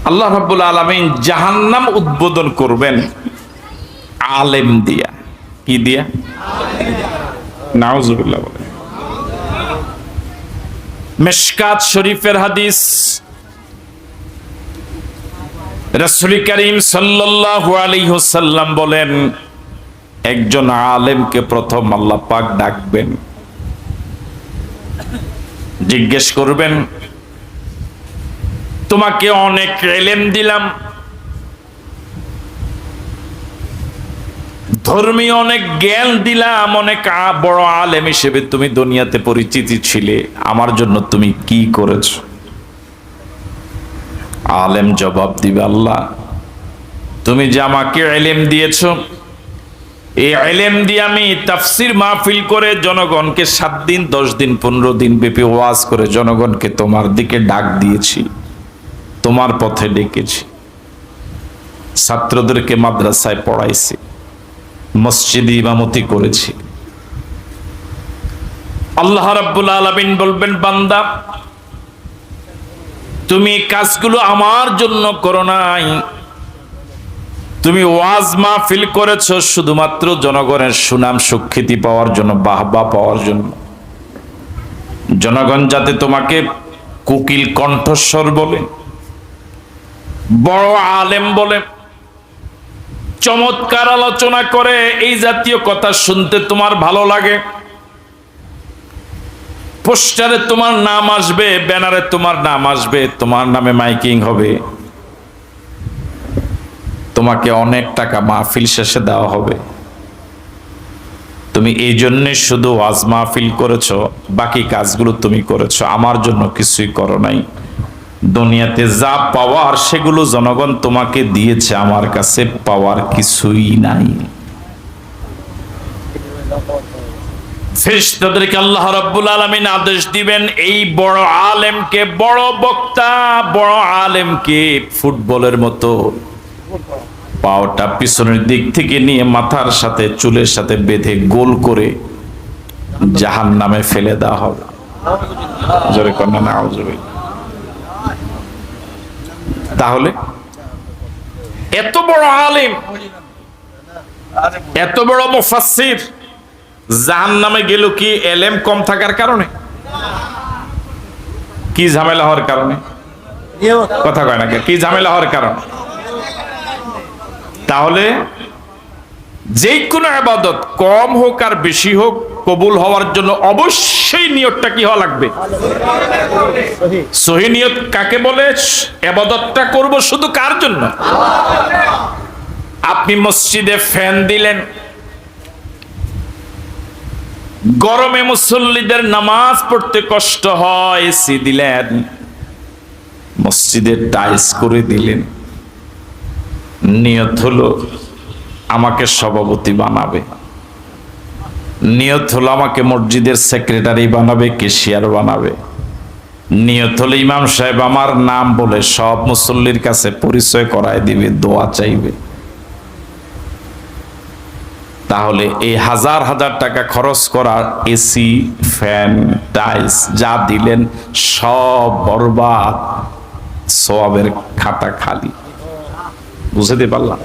আল্লাহ রাব্বুল আলামিন জাহান্নাম উদ্বোধন করবেন আলেম দিয়া। কি দিয়া? নাউজুবিল্লাহ বলেন। মিশকাত শরীফের হাদিস, রাসূল করিম সাল্লাল্লাহু আলাইহি ওয়াসাল্লাম বলেন, একজন আলেমকে প্রথম আল্লাহ পাক ডাকবেন, জিজ্ঞেস করবেন, তোমাকে অনেক ইলম দিলাম, ধর্মীয় অনেক জ্ঞান দিলাম, অনেক বড় আলেম হিসেবে তুমি দুনিয়াতে পরিচিতি ছিলে, আমার জন্য তুমি কি করেছো? আলেম জবাব দিবে, আল্লাহ তুমি যে আমাকে ইলম দিয়েছো, এই ইলম দিয়ে আমি তাফসীর মাহফিল করে জনগণকে 7 দিন 10 দিন 15 দিন ব্যাপী ওয়াজ করে জনগণকে তোমার দিকে ডাক দিয়েছি, তোমার পথে ডেকেছি, ছাত্রদেরকে মাদ্রাসায় পড়াইছি, মসজিদে ইমামতি করেছি। আল্লাহ রাব্বুল আলামিন বলবেন, বান্দা তুমি কাজগুলো আমার জন্য করো নাই, তুমি ওয়াজ মাহফিল করেছো শুধুমাত্র জনগণের সুনাম সুখ্যাতি পাওয়ার জন্য, বাহবা পাওয়ার জন্য, জনগণ যাতে তোমাকে কোকিল কণ্ঠস্বর বলে, বড় আলেম বলে, চমৎকার আলোচনা করে, এই জাতীয় কথা শুনতে তোমার ভালো লাগে, পোস্টারে তোমার নাম আসবে, ব্যানারে তোমার নাম আসবে, তোমার নামে মাইকিং হবে, তোমাকে অনেক টাকা মাহফিল শেষে দেওয়া হবে, তুমি এই জন্য শুধু ওয়াজ মাহফিল করেছো, বাকি কাজগুলো তুমি করেছো, আমার জন্য কিছুই করো নাই। দুনিয়াতে যা পাওয়ার সেগুলো জনগণ তোমাকে দিয়েছে, আমার কাছে পাওয়ার কিছুই নাই। ফেরেশতাদেরকে আল্লাহ রাব্বুল আলামিন আদেশ দিবেন, এই বড় আলেমকে, বড় বক্তা, বড় আলেমকে ফুটবলের মতো পাওটা পিছনের দিক থেকে নিয়ে মাথার সাথে চুলের সাথে বেঁধে গোল করে জাহান্নামে ফেলে দেওয়া হবে। জোরে কন্যা নাউজুবিল্লাহ। তাহলে এত বড় আলেম, এত বড় মুফাসসির জাহান্নামে গেল কি ইলম কম থাকার কারণে? কি ঝামেলা হওয়ার কারণে? কথা কয় না, কি ঝামেলা হওয়ার কারণে? তাহলে যে কোনো ইবাদত কম হোক আর বেশি হোক, কবুল হওয়ার জন্য অবশ্যই নিয়তটা কি হওয়া লাগবে? সহি নিয়ত কাকে বলে? ইবাদতটা করব শুধু কার জন্য? আপনি মসজিদে ফ্যান দিলেন, গরমে মুসল্লিদের নামাজ পড়তে কষ্ট হয়, এসি দিলেন, মসজিদে টাইলস করে দিলেন, নিয়ত হলো আমাকে সভাপতি বানাবে, নিয়ত হলো আমাকে মসজিদের সেক্রেটারি বানাবে, ক্যাশিয়ার বানাবে, নিয়ত হলো ইমাম সাহেব আমার নাম বলে সব মুসল্লির কাছে পরিচয় করায় দিবে, দোয়া চাইবে। তাহলে এই হাজার হাজার টাকা খরচ করা এসি, ফ্যান, টাইলস যা দিলেন সব বরবাদ, সওয়াবের খাতা খালি। বুঝতে পারলাম?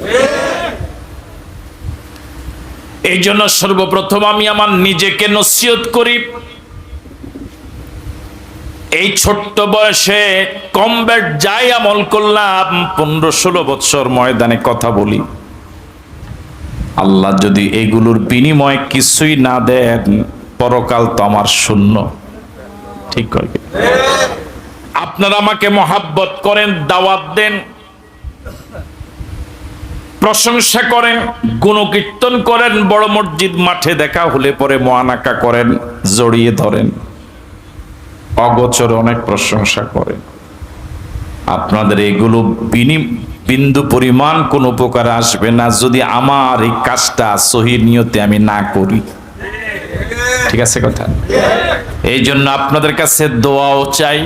এই জন্য সর্বপ্রথম আমি আমার নিজেকে নসিহত করি, এই ছোট্ট বয়সে কমবেট যাই আমল করলাম, 15-16 বছর ময়দানে কথা বলি, আল্লাহ যদি এগুলোর বিনিময়ে কিছুই না দেন, পরকাল তো আমার শূন্য। ঠিক করে আপনারা আমাকে মহাব্বত করেন, দাওয়াত দেন, প্রশংসা করেন, গুণকীর্তন করেন, বড় মসজিদ মাঠে দেখা হলে পরে মোয়ানাকা করেন, জড়িয়ে ধরেন, অগোচরে অনেক প্রশংসা করেন। আপনাদের এগুলো বিন্দু পরিমাণ কোন উপকার আসবে না যদি আমার এই কাজটা সহি নিয়তে আমি না করি। ঠিক আছে কথা? এই জন্য আপনাদের কাছে দোয়াও চাই,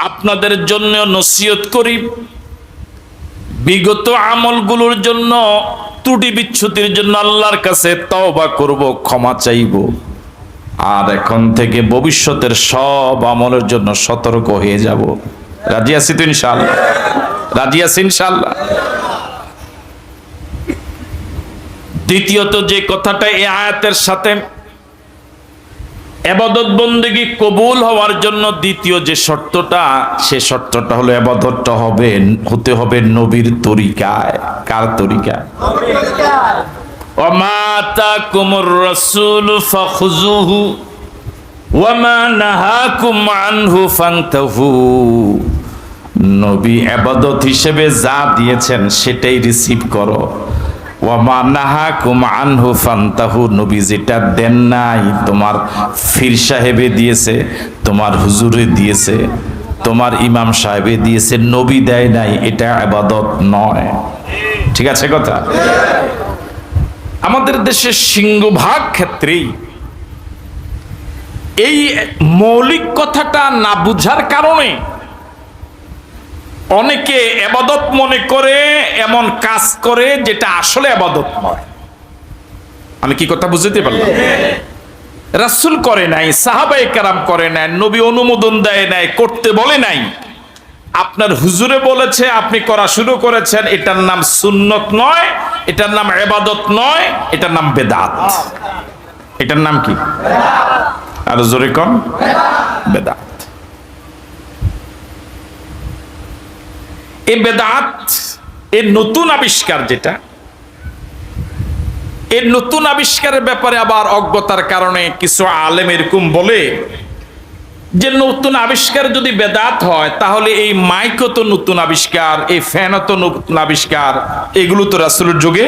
আপনাদের জন্য নসিহত করি, বিগত আমলগুলোর জন্য, ত্রুটি বিচ্ছুতির জন্য আল্লাহর কাছে তওবা করব, ক্ষমা চাইব, আর এখন থেকে ভবিষ্যতের সব আমলের জন্য সতর্ক হয়ে যাব। রাজি আছি তো ইনশাআল্লাহ? রাজি আছি ইনশাআল্লাহ? দ্বিতীয়ত যে কথাটা এই আয়াতের সাথে ইবাদত বন্দেগী কবুল হওয়ার জন্য দ্বিতীয় যে শর্তটা, সে শর্তটা হলো ইবাদতটা হতে হবে নবীর তরিকায়। কার তরিকায়? ওয়া মা আতাকুমুর রাসূলু ফাখুযুহু ওয়া মা নাহাকুম আনহু ফান্তাহু। নবী ইবাদত হিসেবে যা দিয়েছেন সেটাই রিসিভ করো। ওয়া মা নাহাকুম আনহু ফান্তাহু। নবী যেটা দেন নাই, তোমার ফির সাহেবে দিয়েছে, তোমার হুজুরে দিয়েছে, তোমার ইমাম সাহেবে দিয়েছে, নবী দেয় নাই, এটা ইবাদত নয়। ঠিক আছে কথা? আমাদের দেশের সিংহভাগ ক্ষেত্রেই এই মৌলিক কথাটা না বুঝার কারণে অনেকে ইবাদত মনে করে, এমন কাজ করে যেটা আসলে ইবাদত নয়। আমি কি কথা বুঝতে পারলাম? রাসূল করে নাই, সাহাবায়ে কেরাম করে নাই, নবী অনুমোদন দেয় নাই, করতে বলে নাই, আপনার হুজুরে বলেছে, আপনি করা শুরু করেছেন, এটার নাম সুন্নত নয়, এটার নাম ইবাদত নয়, এটার নাম বেদাত। এটার নাম কি? আর জোরে কোন? বেদাত। এই বেদাত এর নতুন আবিষ্কার, যেটা এর নতুন আবিষ্কারের ব্যাপারে আবার অজ্ঞতার কারণে কিছু আলেম এরকম বলে যে নতুন আবিষ্কার যদি বেদাত হয় তাহলে এই মাইকও তো নতুন আবিষ্কার, এই ফ্যানও তো নতুন আবিষ্কার, এগুলো তো রাসূলের যুগে।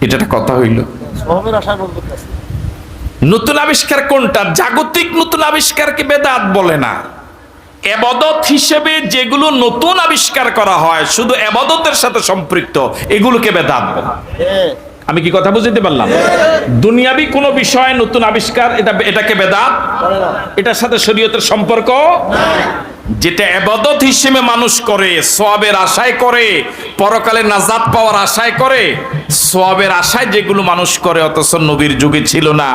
এটা একটা কথা হইল। নতুন আবিষ্কার কোনটা? জাগতিক নতুন আবিষ্কারকে বেদাত বলে না। ইবাদত হিসেবে যেগুলো নতুন আবিষ্কার করা হয়, শুধু ইবাদতের সাথে সম্পৃক্ত, এগুলোকে বেদাত বলে। আমি কি কথা বুঝতে পারলাম? দুনিয়াবি কোনো বিষয় নতুন আবিষ্কার, এটাকে বেদাত, এটার সাথে শরীয়তের সম্পর্ক নাই। যেটা ইবাদত হিসেবে মানুষ করে, সওয়াবের আশায় করে, পরকালে নাজাত পাওয়ার আশায় করে, সওয়াবের আশায় যেগুলো মানুষ করে, অথচ নবীর যুগে ছিল না,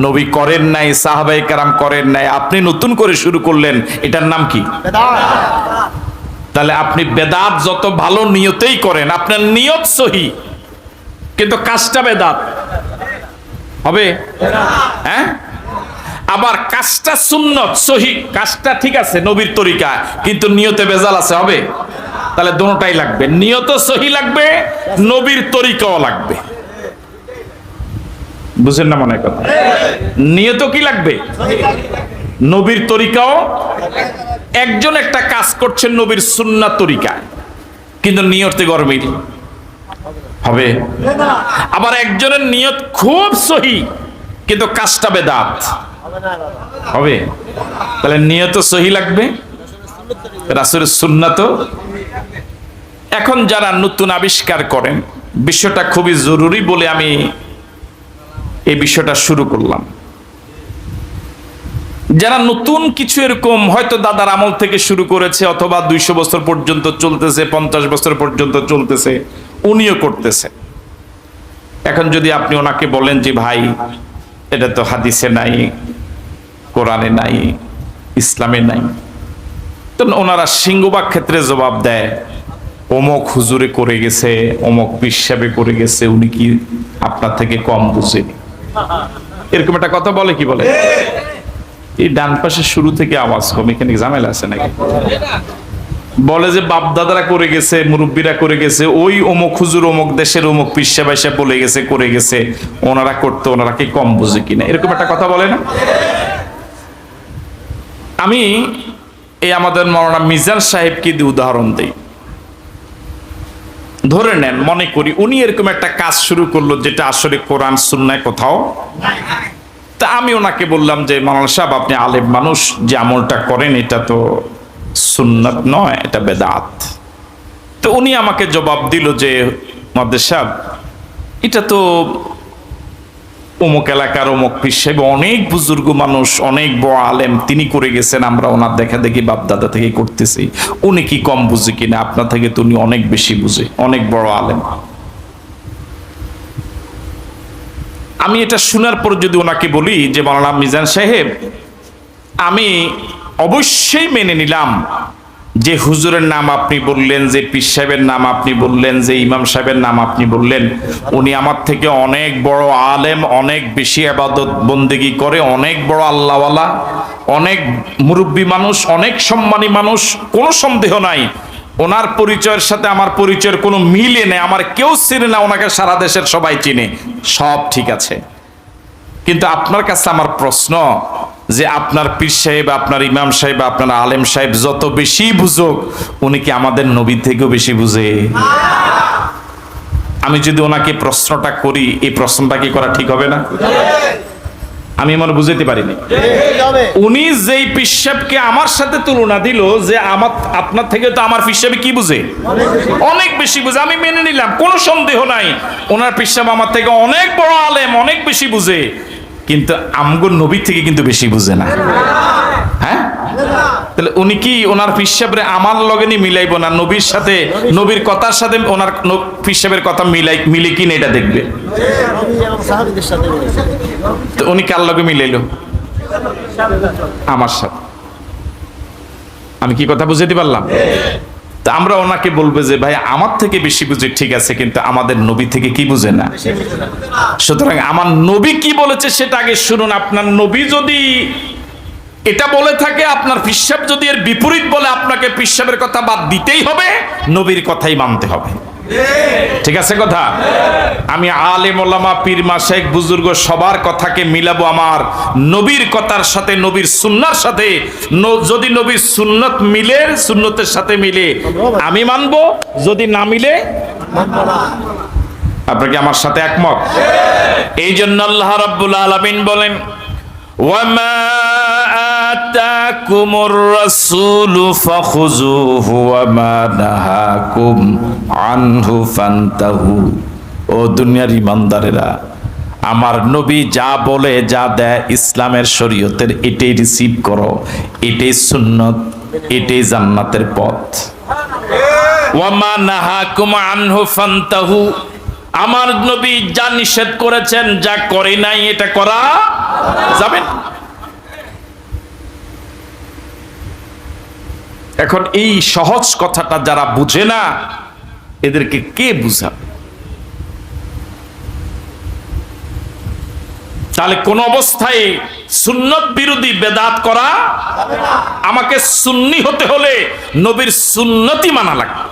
নবী করেন নাই, সাহাবায়ে কেরাম করেন নাই, আপনি নতুন করে শুরু করলেন, এটার নাম কি? বেদাত। তাহলে আপনি বেদাত যত ভালো নিয়তেই করেন, আপনার নিয়ত সহি, কিন্তু কাজটা বেদাত হবে। হ্যাঁ, আবার কাজটা সুন্নত সহি, কাজটা ঠিক আছে নবীর তরিকা, কিন্তু নিয়তে ভেজাল আছে, হবে? তাহলে দুটোটাই লাগবে, নিয়ত সহি লাগবে, নবীর তরিকাও লাগবে। বুঝেন না মনে কথা? নিয়ত কি লাগবে? নবীর তরিকাও। একজন একটা কাজ করছেন নবীর সুন্নাত তরিকায়, কিন্তু নিয়তে গরমিল, হবে? আবার একজনের নিয়ত খুব সহি, কিন্তু কাজটা বেদাত, হবে? তাহলে নিয়ত সহি লাগবে, রাসূলের সুন্নাত। এখন যারা নতুন আবিষ্কার করেন, বিষয়টা খুবই জরুরি বলে আমি এই বিষয়টা শুরু করলাম। যারা নতুন কিছু এরকম হয়তো দাদার আমল থেকে শুরু করেছে, অথবা 200 বছর পর্যন্ত চলতেছে, 50 বছর পর্যন্ত চলতেছে, উনিও করতেছে। এখন যদি আপনি ওনাকে বলেন যে ভাই এটা তো হাদিসে নাই, কোরআনে নাই, ইসলামে নাই, তো ওনারা সিংহভাগ ক্ষেত্রে জবাব দেয় অমুক হুজুরে করে গেছে, অমুক পীর সাহেবে করে গেছে, উনি কি আপনার থেকে কম বুঝেনি? এরকম একটা কথা বলে কি বলে? এই ডান পাশে শুরু থেকে আওয়াজ কম, এখানে ঝামেলা আছে নাকি? বলে যে বাপ দাদারা করে গেছে, মুরব্বীরা করে গেছে, ওই অমুক হুজুর অমুক দেশের অমুক পীর সাহেব বলে গেছে, করে গেছে, ওনারা করতে, ওনারা কি কম বুঝে কিনা? এরকম একটা কথা বলে না? আমি এই আমাদের মাওলানা মিজান সাহেবকে দিয়ে উদাহরণ দিই। ধরে নেন, মনে করি উনি এরকম একটা কাজ শুরু করলো যেটা আসলে কোরআন সুন্নায় কোথাও। তা আমি ওনাকে বললাম যে মাওলানা সাহেব, আপনি আলেম মানুষ, যে আমলটা করেন এটা তো সুন্নাত নয়, এটা বেদাত। তো উনি আমাকে জবাব দিল যে মাদ্রাস সাহেব, এটা তো অমুক এলাকার অমুক পীর সাহেব, অনেক বুজুর্গ মানুষ, অনেক বড় আলেম, তিনি করে গেছেন, আমরা ওনার দেখা দেখি বাপ দাদা থেকে করতেছি, উনি কি কম বুঝে কিনা? আপনার থেকে তো উনি অনেক বেশি বুঝে, অনেক বড় আলেম। আমি এটা শোনার পর যদি ওনাকে বলি যে মাওলানা মিজান সাহেব, আমি অবশ্যই মেনে নিলাম যে হুজুরের নাম আপনি বললেন, যে পীর সাহেবের নাম আপনি বললেন, যে ইমাম সাহেবের নাম আপনি বললেন, উনি আমার থেকে অনেক বড় আলেম, অনেক বেশি ইবাদত বন্দেগী করে, অনেক বড় আল্লাহওয়ালা, অনেক মুরব্বী মানুষ, অনেক সম্মানী মানুষ, কোনো সন্দেহ নাই। ওনার পরিচয়ের সাথে আমার পরিচয়ের কোনো মিলে নেই, আমার কেউ চিনে না, ওনাকে সারা দেশের সবাই চিনে, সব ঠিক আছে। কিন্তু আপনার কাছে আমার প্রশ্ন, যে আপনার পীর সাহেব, আপনার ইমাম সাহেব, আপনার আলেম সাহেব যত বেশি বুঝুক, উনি কি আমাদের নবী থেকেও বেশি বুঝে? আমি যদি ওনাকে প্রশ্নটা করি, এই প্রশ্নটা কি করা ঠিক হবে না? আমি আমার বুঝাইতে পারিনি। উনি যেই পীর সাহেবকে আমার সাথে তুলনা দিল, যে আমার আপনার থেকে তো আমার পীর সাহেব কি বুঝে? অনেক বেশি বুঝে। আমি মেনে নিলাম, কোনো সন্দেহ নাই, ওনার পীর সাহেব আমার থেকে অনেক বড় আলেম, অনেক বেশি বুঝে। কিন্তু আমগো নবী থেকে কিন্তু বেশি বুঝে না। হ্যাঁ, তাহলে উনি কি ওনার পীর সাহেবরে আমার লগেনি মিলাইব না, নবীর সাথে, নবীর কথার সাথে ওনার পীর সাহেবের কথা মিলে কিনা এটা দেখবে। তো উনি কার লগে মিলাইলো? আমার সাথে। আমি কি কথা বুঝাতে পারলাম? তা আমরা ওনাকে বলবো যে ভাই আমার থেকে বেশি বুঝে, ঠিক আছে, কিন্তু আমাদের নবী থেকে কি বুঝে না। সুতরাং আমার নবী কি বলেছে সেটা আগে শুনুন। আপনার নবী যদি এটা বলে থাকে, আপনার পীর সাহেব যদি এর বিপরীত বলে, আপনাকে পীর সাহেবের কথা বাদ দিতেই হবে, নবীর কথাই মানতে হবে। ঠিক আছে কথা? আমি আলেম ওলামা, পীর মাশায়েখ, বুজুর্গ সবার কথাকে মিলাবো আমার নবীর কথার সাথে, নবীর সুন্নাহর সাথে। যদি নবীর সুন্নত মিলে, সুন্নতের সাথে মিলে আমি মানবো, যদি না মিলে আপনাকে আমার সাথে একমত? এই জন্য আল্লাহ রাব্বুল আলামিন বলেন, ওয়ামা আতাকুমুর রাসূলু ফাখুযুহু ওয়ামা নাহাকুম আনহু ফান্তাহু। ও দুনিয়ার ইমানদারেরা, আমার নবী যা বলে, যা দেয় ইসলামের শরীয়তের, এটাই রিসিভ করো, এটাই সুন্নত, এটাই জান্নাতের পথ। ওয়ামা নাহাকুম আনহু ফান্তাহু, আমার নবী যা নিষেধ করেছেন, যা করে নাই, এটা করা যাবে না। এখন এই সহজ কথাটা যারা বুঝে না, এদেরকে কে বুঝাবে? তাহলে কোন অবস্থায় সুন্নত বিরোধী বেদাত করা আমাকে সুন্নি হতে হলে নবীর সুন্নতি মানা লাগবে।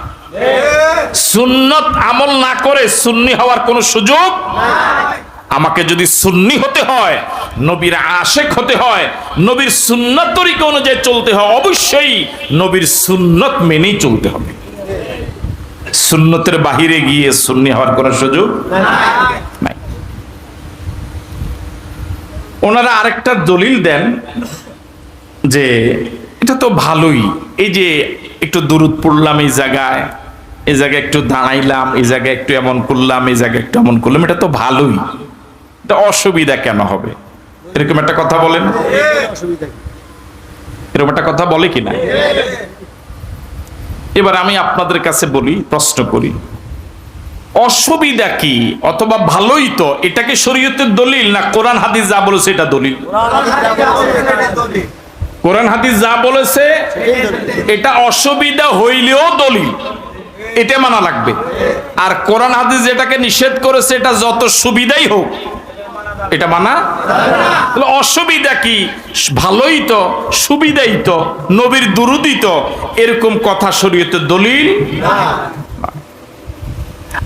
সুন্নত আমল না করে সুন্নি হওয়ার কোনো সুযোগ নাই। আমাকে যদি সুন্নি হতে হয়, নবীর আশেক হতে হয়, নবীর সুন্নত তরিকা অনুযায়ী চলতে হয়, অবশ্যই নবীর সুন্নত মেনেই চলতে হবে। সুন্নতের বাহিরে গিয়ে সুন্নি হওয়ার কোনো সুযোগ নাই। ওনারা আরেকটা দলিল দেন যে এটা তো ভালোই, এই যে একটু দুরূদ পড়লাম এই জায়গায় একটু দাঁড়াইলাম, এই জায়গায় একটু এমন করলাম, এই জায়গায় একটু এমন করলাম, এটা তো ভালোই, এটা অসুবিধা কেন হবে? এরকম একটা কথা বলেন, এরকম একটা কথা বলে কিনা? এবার আমি আপনাদের কাছে বলি, প্রশ্ন করি, অসুবিধা কি অথবা ভালোই তো, এটাকে শরীয়তের দলিল না কোরআন হাদিস যা বলেছে এটা দলিল? কোরআন হাদিস যা বলেছে এটা অসুবিধা হইলেও দলিল, এটা মানা লাগবে। আর কোরআন হাদিস যেটাকে নিষেধ করেছে, এটা যত সুবিধাই হোক, এটা মানা। অসুবিধা কি? ভালোই তো, সুবিধাই তো, নবীর দুরূদই তো, এরকম কথা শরীয়তের দলিল।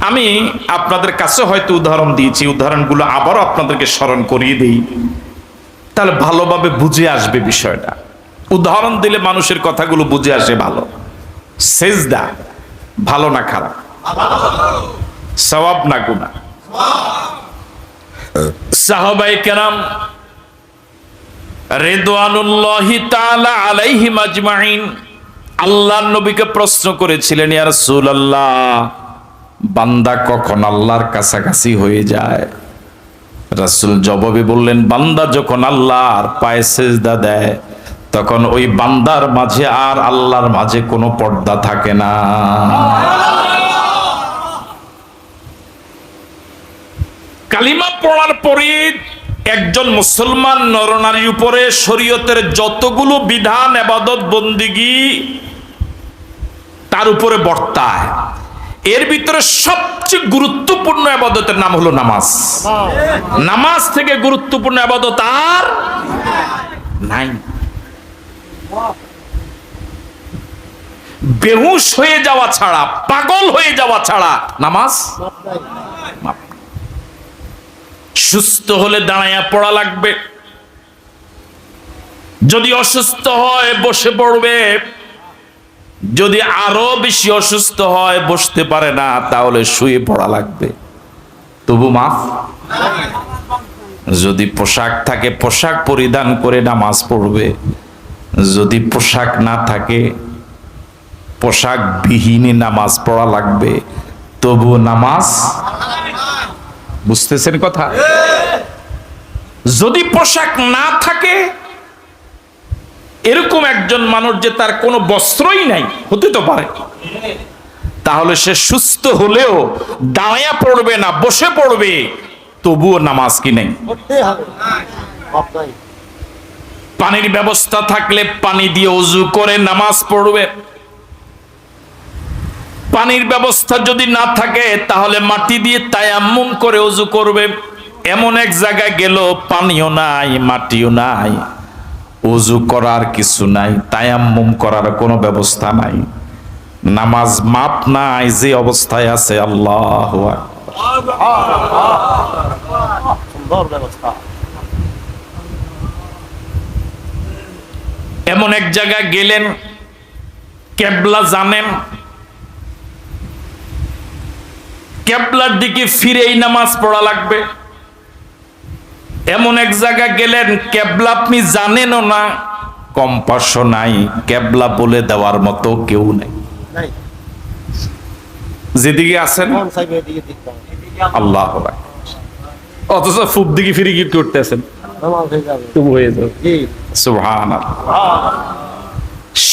আমি আপনাদের কাছে হয়তো উদাহরণ দিয়েছি, উদাহরণগুলো আবারও আপনাদেরকে স্মরণ করিয়ে দিই, তাহলে ভালোভাবে বুঝে আসবে বিষয়টা। উদাহরণ দিলে মানুষের কথাগুলো বুঝে আসে ভালো। সেজদা ভালো না খারাপ? সওয়াব না গুনাহ? সাহাবায়ে কেরাম রিদওয়ানুল্লাহি তাআলা আলাইহিম আজমাইন আল্লাহর নবীকে প্রশ্ন করেছিলেন, ইয়া রাসূলুল্লাহ, বান্দা কখন আল্লাহর কাছাকাছি হয়ে যায়? রাসূল জবাবে বললেন, বান্দা যখন আল্লাহর পায়ে সিজদা দেয়, তখন ওই বান্দার মাঝে আর আল্লাহর মাঝে কোনো পর্দা থাকে না। কালিমা পড়ার পরে একজন মুসলমান নরনারীর উপরে শরীয়তের যতগুলো বিধান, ইবাদত, বন্দেগী তার উপরে বর্তায়। এর ভিতরে সবচেয়ে গুরুত্বপূর্ণ ইবাদতের নাম হলো নামাজ। নামাজ থেকে গুরুত্বপূর্ণ ইবাদত আর নাই। বেহুশ হয়ে যাওয়া ছাড়া, পাগল হয়ে যাওয়া ছাড়া নামাজ। সুস্থ হলে দাঁড়াইয়া পড়া লাগবে, যদি অসুস্থ হয় বসে পড়বে, যদি আরো বেশি অসুস্থ হয় বসতে পারে না তাহলে শুয়ে পড়া লাগবে, তবু মাফ। যদি পোশাক থাকে পোশাক পরিধান করে নামাজ পড়বে, যদি পোশাক না থাকে পোশাক বিহীনে নামাজ পড়া লাগবে, তবু নামাজ। বুঝতেছেন কথা? যদি পোশাক না থাকে, এরকম একজন মানুষ যে তার কোনো বস্ত্রই নাই, হতে তো পারে, তাহলে সে সুস্থ হলেও দাঁড়ায়া পড়বে না, বসে পড়বে, তবুও নামাজ কি নেই। পানির ব্যবস্থা থাকলে পানি দিয়ে ওযু করে নামাজ পড়বে, পানির ব্যবস্থা যদি না থাকে তাহলে মাটি দিয়ে তায়াম্মুম করে ওযু করবে। এমন এক জায়গায় গেল পানিও নাই মাটিও নাই, ওযু করার কিছু নাই, তায়াম্মুম করার কোনো ব্যবস্থা নাই, নামাজ মাপ নাই, যে অবস্থায় আছে। আল্লাহু আকবার। এমন এক জায়গায় গেলেন, কেবলা জানেন, কেবলার দিকে ফিরেই নামাজ পড়া লাগবে। এমন এক জায়গায় গেলেন, কেবলা আপনি জানেনও না, কম্পাসও নাই, কেবলা বলে দেওয়ার মতো কেউ নাই, যেদিকে আছেন আল্লাহ, অথচ ফুপ দিকে ফিরে কি করতেছেন,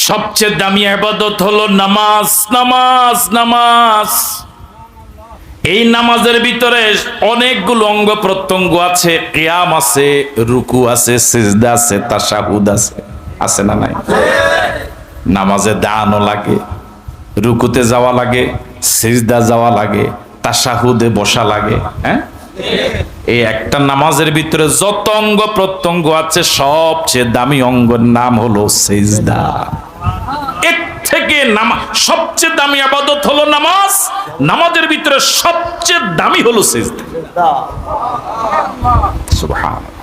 সবচেয়ে দামি ইবাদত হলো নামাজ। নামাজ নামাজ এই নামাজের ভিতরে অনেকগুলো অঙ্গ প্রত্যঙ্গ আছে, কিয়াম আছে, রুকু আছে, সিজদা আছে, তাশাহুদ আছে, আছে না নাই? নামাজে দাঁড়ানো লাগে, রুকুতে যাওয়া লাগে, সিজদা যাওয়া লাগে, তাশাহুদে বসা লাগে। হ্যাঁ, এই একটা নামাজের ভিতরে যত অঙ্গ প্রত্যঙ্গ আছে সবচেয়ে দামি অঙ্গের নাম হলো সিজদা। এর থেকে সবচেয়ে দামি ইবাদত হলো নামাজ, নামাজের ভিতরে সবচেয়ে দামি হলো সিজদা। সুবহানাল্লাহ।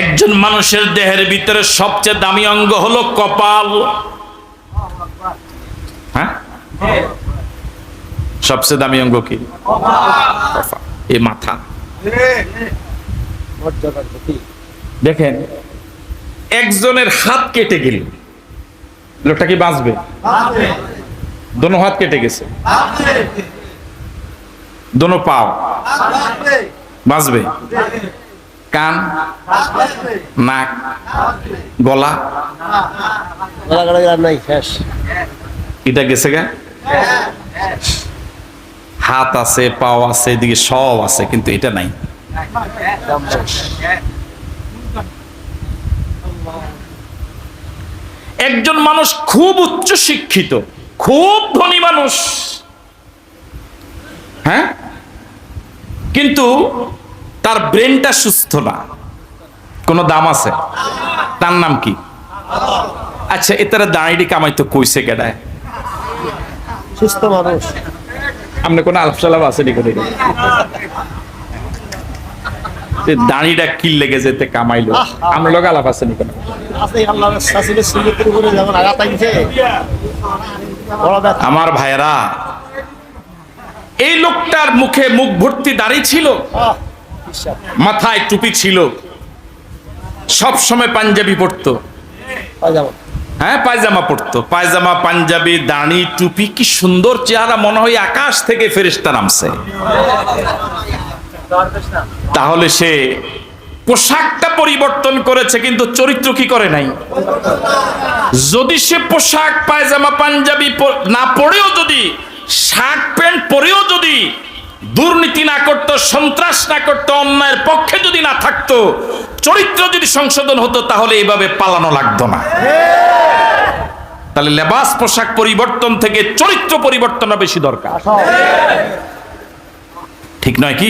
একজন মানুষের দেহের ভিতরে সবচেয়ে দামি অঙ্গ হলো কপাল। হ্যাঁ, সবচেয়ে দামি অঙ্গ কি? এই মাথা। দেখেন, একজনের হাত কেটে গেল, লোকটা কি বাঁচবে? দোনো হাত কেটে গেছে, দোনো পাও, বাঁচবে? কান, নাক, গলা, এটা গেছে গা। হাত আছে, পাও আছে, এদিকে সব আছে, কিন্তু এটা নাই। একজন মানুষ খুব উচ্চ শিক্ষিত, খুব ধনী মানুষ, হ্যাঁ, কিন্তু তার ব্রেনটা সুস্থ না, কোন দাম আছে? তার নাম কি? আচ্ছা, এটার দাঁড়িয়ে কামাইতো কইছে কেডায়? সুস্থ মানুষ। আপনি কোন আলাপ সালাপ আসেনি? করে দাঁড়িটা কি লেগে যেতে কামাইলো, আমরা লোক আলাপ আসেনি কেন? আমার ভাইরা, এই লোকটার মুখে মুখ ভর্তি দাড়ি ছিল, মাথায় টুপি ছিল, সব সময় পাঞ্জাবি পরতো, হ্যাঁ পায়জামা পরতো, পায়জামা, পাঞ্জাবি, দাড়ি, টুপি, কি সুন্দর চেহারা, মনে হয় আকাশ থেকে ফেরেশতা নামছে। তাহলে সে পোশাকটা পরিবর্তন করেছে কিন্তু চরিত্র কি করে নাই? যদি সে পোশাক, পায়জামা, পাঞ্জাবি না পরেও, যদি শার্ট প্যান্ট পরেও যদি দুর্নীতি না করত, সন্ত্রাস না করত, অন্যায়ের পক্ষে যদি না থাকতো, চরিত্র যদি সংশোধন হতো, তাহলে এইভাবে পালানো লাগতো না। তাহলে লেবাস পোশাক পরিবর্তন থেকে চরিত্র পরিবর্তনটা বেশি দরকার, ঠিক নয় কি?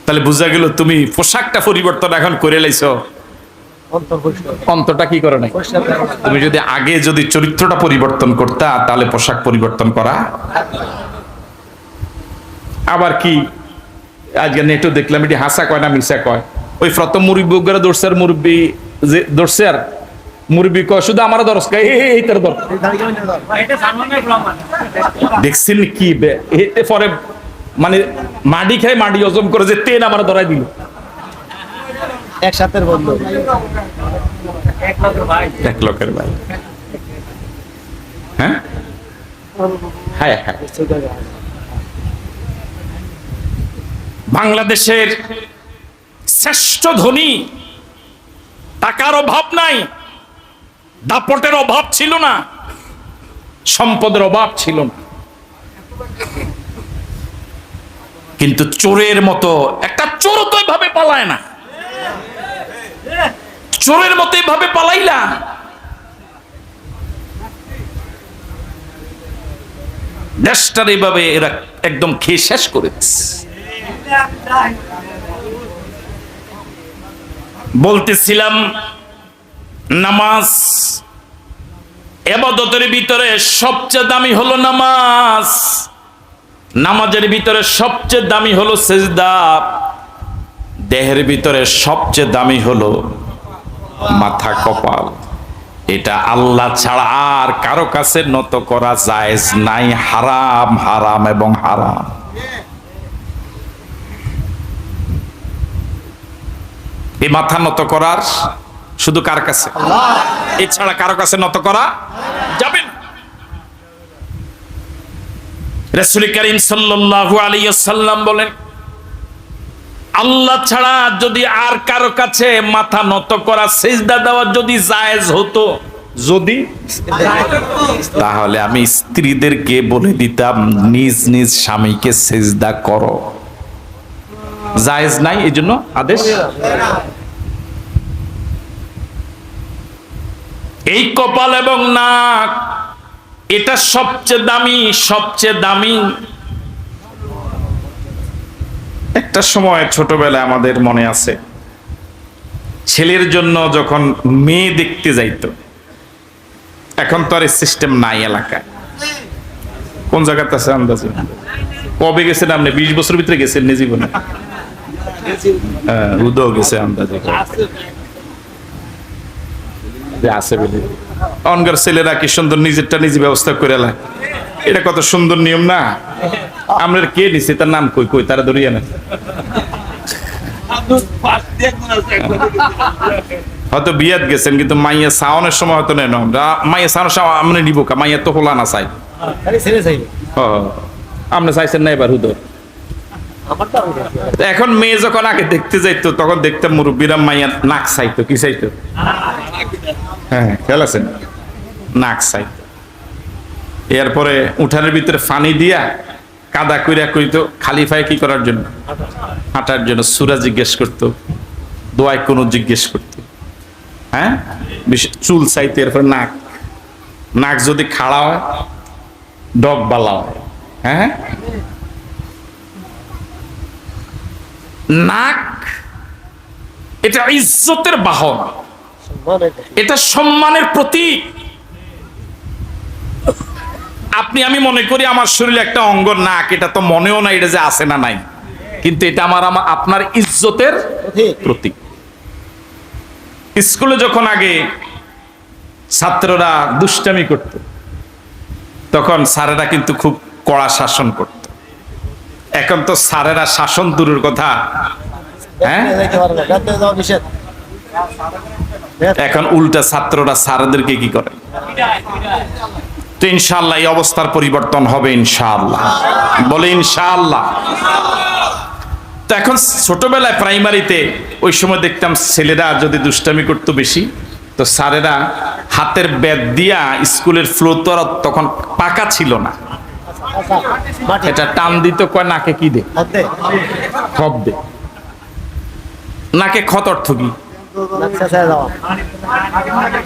তাহলে বুঝা গেল তুমি পোশাকটা পরিবর্তন এখন করে লাইছো, অন্তরটা কি করে নাই। তুমি যদি আগে যদি চরিত্রটা পরিবর্তন করতা তাহলে পোশাক পরিবর্তন করা। আবার কি আজকে নেটও দেখলাম এটি হাসা কয় না মিশা কয়, ওই প্রথম মুরব্বী করে দর্শে আর মুরব্বী যে দর্শে আর মুরব্বী কয় শুধু আমার দরস খায় এই তার দর দেখছেন কি এতে পরে মানে মাটি খায় মাটি হজম করে যে তেল আমার ধরাই দিল একসাথে বন্ধু এক লোকের ভাই। হ্যাঁ হ্যাঁ হ্যাঁ, বাংলাদেশের শ্রেষ্ঠ ধনী, টাকার অভাব নাই, দাপটের অভাব ছিল না, সম্পদের অভাব ছিল না, কিন্তু চোরের মতো একটা চোর তো এভাবে পালায় না, চোরের মতো এভাবে পালাইলা। দেশটার এইভাবে এরা একদম খেয়ে শেষ করে দিচ্ছে। বলতেছিলাম নামাজ ইবাদতের ভিতরে সবচেয়ে দামি হলো নামাজ, নামাজের ভিতরে সবচেয়ে দামি হলো সিজদা, দেহের ভিতরে সবচেয়ে দামি হলো মাথা কপাল। এটা আল্লাহ ছাড়া আর কারো কাছে নত করা জায়েজ নাই, হারাম হারাম এবং হারাম। এই মাথা নত করার শুধু কার কাছে? এছাড়া কারো কাছে নত করা যাবে না। রাসূল করিম সাল্লাল্লাহু আলাইহি ওয়াসাল্লাম বলেন, আল্লাহ ছাড়া যদি আর কারো কাছে মাথা নত করা সিজদা দেওয়া যদি জায়েজ হতো, যদি তাহলে আমি স্ত্রীদেরকে বলে দিতাম নিজ নিজ স্বামীকে সিজদা করো। জায়েজ নাই, এই জন্য আদেশ। এই কপাল এবং নাক এটা সবচেয়ে দামি, সবচেয়ে দামি। একটা সময় ছোটবেলায় আমাদের মনে আছে, ছেলের জন্য যখন মেয়ে দেখতে যাইতো, এখন তো আর সিস্টেম নাই এলাকায়। কোন জায়গাতে আছে আন্দাজে? কবে গেছেন আপনি? 20 বছর ভিতরে গেছেন নি জীবনে? উদয় গেছে আন্দাজে আছে বলে। অনগার ছেলেরা কি সুন্দর নিজেরটা নিজে ব্যবস্থা করে এলায়, এটা কত সুন্দর নিয়ম না? আমরা কে নিছে তার নাম কই কই তারা ধরিয়ে না, হয়তো বিয়াত গেছেন কিন্তু মাইয়া সাওনের সময় হয়তো নেন। আমরা মাইয়া সাওনের সময় আমরা নিব কা? মাইয়া তো হলা না চাই, আমরা চাইছেন না এবার হুদর। এখন মেয়ে যখন আগে দেখতে যাইতো তখন দেখতাম মুরব্বীরা মাইয়া নাক চাইতো। কি চাইতো? হ্যাঁ খেয়াল আছেন, নাক চাইতো। এরপরে উঠানের ভিতরে পানি দিয়া কাদা কইরা কইতো খালি পায়ে কি করার জন্য? হাঁটার জন্য। সূরা জিজ্ঞেস করতো, দোয়ায় কোন জিজ্ঞেস করতো, হ্যাঁ চুল চাইতো। এরপরে নাক, নাক যদি খাড়া হয় ডগ বালা হয়। হ্যাঁ নাক এটা ইজ্জতের বাহন, এটা সম্মানের প্রতীক। আপনি আমি মনে করি আমার শরীরে একটা অঙ্গ নাক, এটা তো মনেও না এটা যে আছে না নাই, কিন্তু এটা আমার আপনার ইজ্জতের প্রতীক। স্কুলে যখন আগে ছাত্ররা দুষ্টামি করত তখন স্যারেরা কিন্তু খুব কড়া শাসন করত। এখন তো স্যারেরা শাসন দূরের কথা, হ্যাঁ এখন উল্টা ছাত্ররা স্যারদেরকে কি করে। তো ইনশাআল্লাহ এই অবস্থার পরিবর্তন হবে ইনশাআল্লাহ, বলে ইনশাআল্লাহ। তো এখন ছোটবেলায় প্রাইমারিতে ওই সময় দেখতাম ছেলেরা যদি দুষ্টামি করতো বেশি, তো স্যারেরা হাতের বেত দিয়া স্কুলের ফ্লোর তো তখন পাকা ছিল না, এটা টান দিত, কয় নাকে কি দে, খপ দে। নাকে ক্ষত অর্থ কি?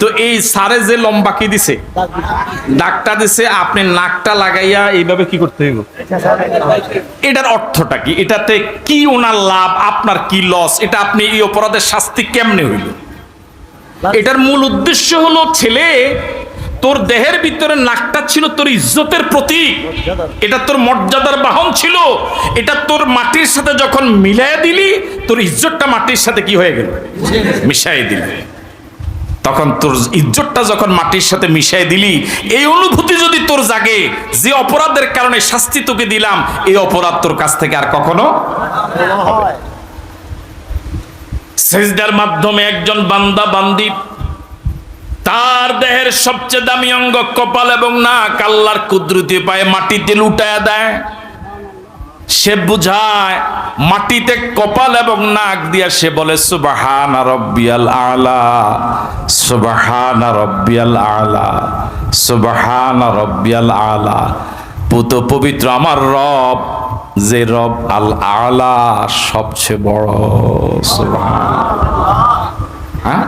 তো এই সারে যে লম্বা কি দিছে, ডাকটা দিছে, আপনি নাকটা লাগাইয়া এইভাবে কি করতে হইব? এটার অর্থটা কি? এটাতে কি ওনার লাভ, আপনার কি লস? এটা আপনি এই অপরাধের শাস্তি কেমনে হইল? এটার মূল উদ্দেশ্য হলো, ছেলে তোর দেহের ভিতরে নাকটা ছিল তোর ইজ্জতের প্রতীক, এটা তোর মর্যাদার বাহন ছিল, এটা তোর মাটির সাথে যখন মিলাই দিলি, তোর ইজ্জতটা মাটির সাথে কি হয়ে গেল? মিশাই দিলি। তখন তোর ইজ্জতটা যখন মাটির সাথে মিশাই দিলি, এই অনুভূতি যদি তোর জাগে যে অপরাধের কারণে শাস্তি তোকে দিলাম, এই অপরাধ তোর কাছ থেকে আর কখনো হবে। সিজদার মাধ্যমে একজন বান্দা বান্দি তার দেহের সবচেয়ে দামি অঙ্গ কপাল এবং নাক আল্লাহর কুদরতি পায়ে মাটিতে লুটায়া দেয়। সে বুঝায় মাটিতে কপাল এবং নাক দিয়া সে বলে সুবহানা রাব্বিয়াল আলা, সুবহানা রাব্বিয়াল আলা, সুবহানা রাব্বিয়াল আলা। পুত পবিত্র আমার রব, যে রব আল আলা, সবচেয়ে বড়। সুবহানাল্লাহ। হ্যাঁ,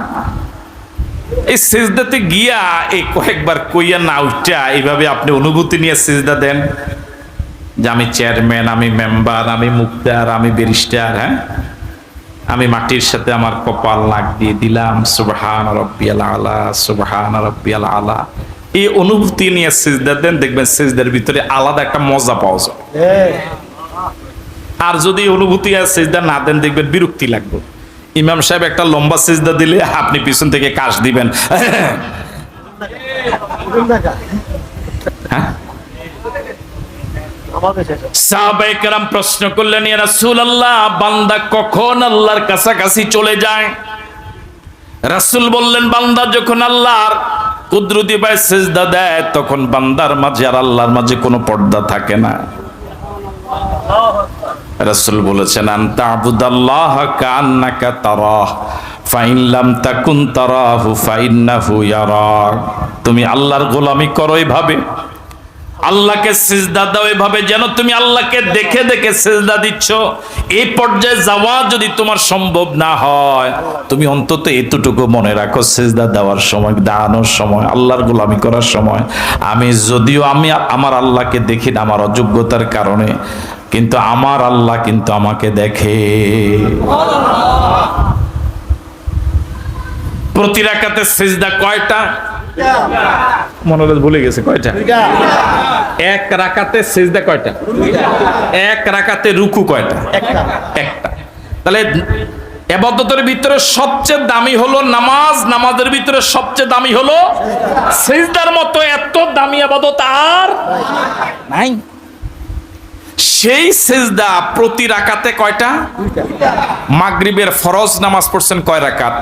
এই সিজদাতে গিয়া এই কয়েকবার কইয়া না উঠা এইভাবে আপনি অনুভূতি নিয়ে সিজদা দেন যে আমি চেয়ারম্যান, আমি মেম্বার, আমি মুক্তার, আমি ব্যারিস্টার, হ্যাঁ, আমি মাটির সাথে আমার কপাল নাক দিয়ে দিলাম সুবহান রাব্বিয়াল আলা, সুবহান রাব্বিয়াল আলা। এই অনুভূতি নিয়ে সিজদা দেন, দেখবেন সিজদার ভিতরে আলাদা একটা মজা পাওয়া যায়। আর যদি অনুভূতি আর সিজদা না দেন, দেখবেন বিরক্তি লাগবে। ইমাম সাহেব একটা লম্বা সিজদা দিলে আপনি পিছন থেকে কাশ দিবেন, হ্যাঁ। সাহাবায়ে কেরাম প্রশ্ন করলেন, ইয়া রাসূলুল্লাহ, বান্দা কখন আল্লাহর কাছাকাছি চলে যায়? রাসূল বললেন, বান্দা যখন আল্লাহর কুদরতি পায়ে সিজদা দেয়, তখন বান্দার মাঝে আর আল্লাহর মাঝে কোনো পর্দা থাকে না। রাসূল বলেছেন, আনতা আবুদাল্লাহ কান্নাকা তারাহ ফাইন লাম তাকুন তারাহু ফাইন্নাহু ইয়ারাক। তুমি আল্লাহর গোলামি করো এইভাবে, আল্লাহকে সিজদা দাও এভাবে যেন তুমি আল্লাহকে দেখে দেখে সিজদা দিচ্ছ। এই পর্যায়ে যাওয়া যদি তোমার সম্ভব না হয়, তুমি অন্তত এতটুকু মনে রাখো, সিজদা দেওয়ার সময়, দাঁড়ানোর সময়, আল্লাহর গোলামি করার সময়, আমি যদিও আমার আল্লাহকে দেখি না আমার অযোগ্যতার কারণে, কিন্তু আমার আল্লাহ কিন্তু আমাকে দেখে। প্রতি রাকাতে সিজদা কয়টা? মনে ভুলে গেছে কয়টা? এক রাকাতে সিজদা কয়টা? এক রাকাতে রুকু কয়টা? একটা। তাহলে ইবাদতের ভিতরে সবচেয়ে দামি হলো নামাজ, নামাজের ভিতরে সবচেয়ে দামি হলো সিজদার মতো এত দামি ইবাদত আর নাই। সেই সিজদা প্রতি রাকাতে কয়টা? মাগরিবের ফরজ নামাজ পড়ছেন কয় রাকাত?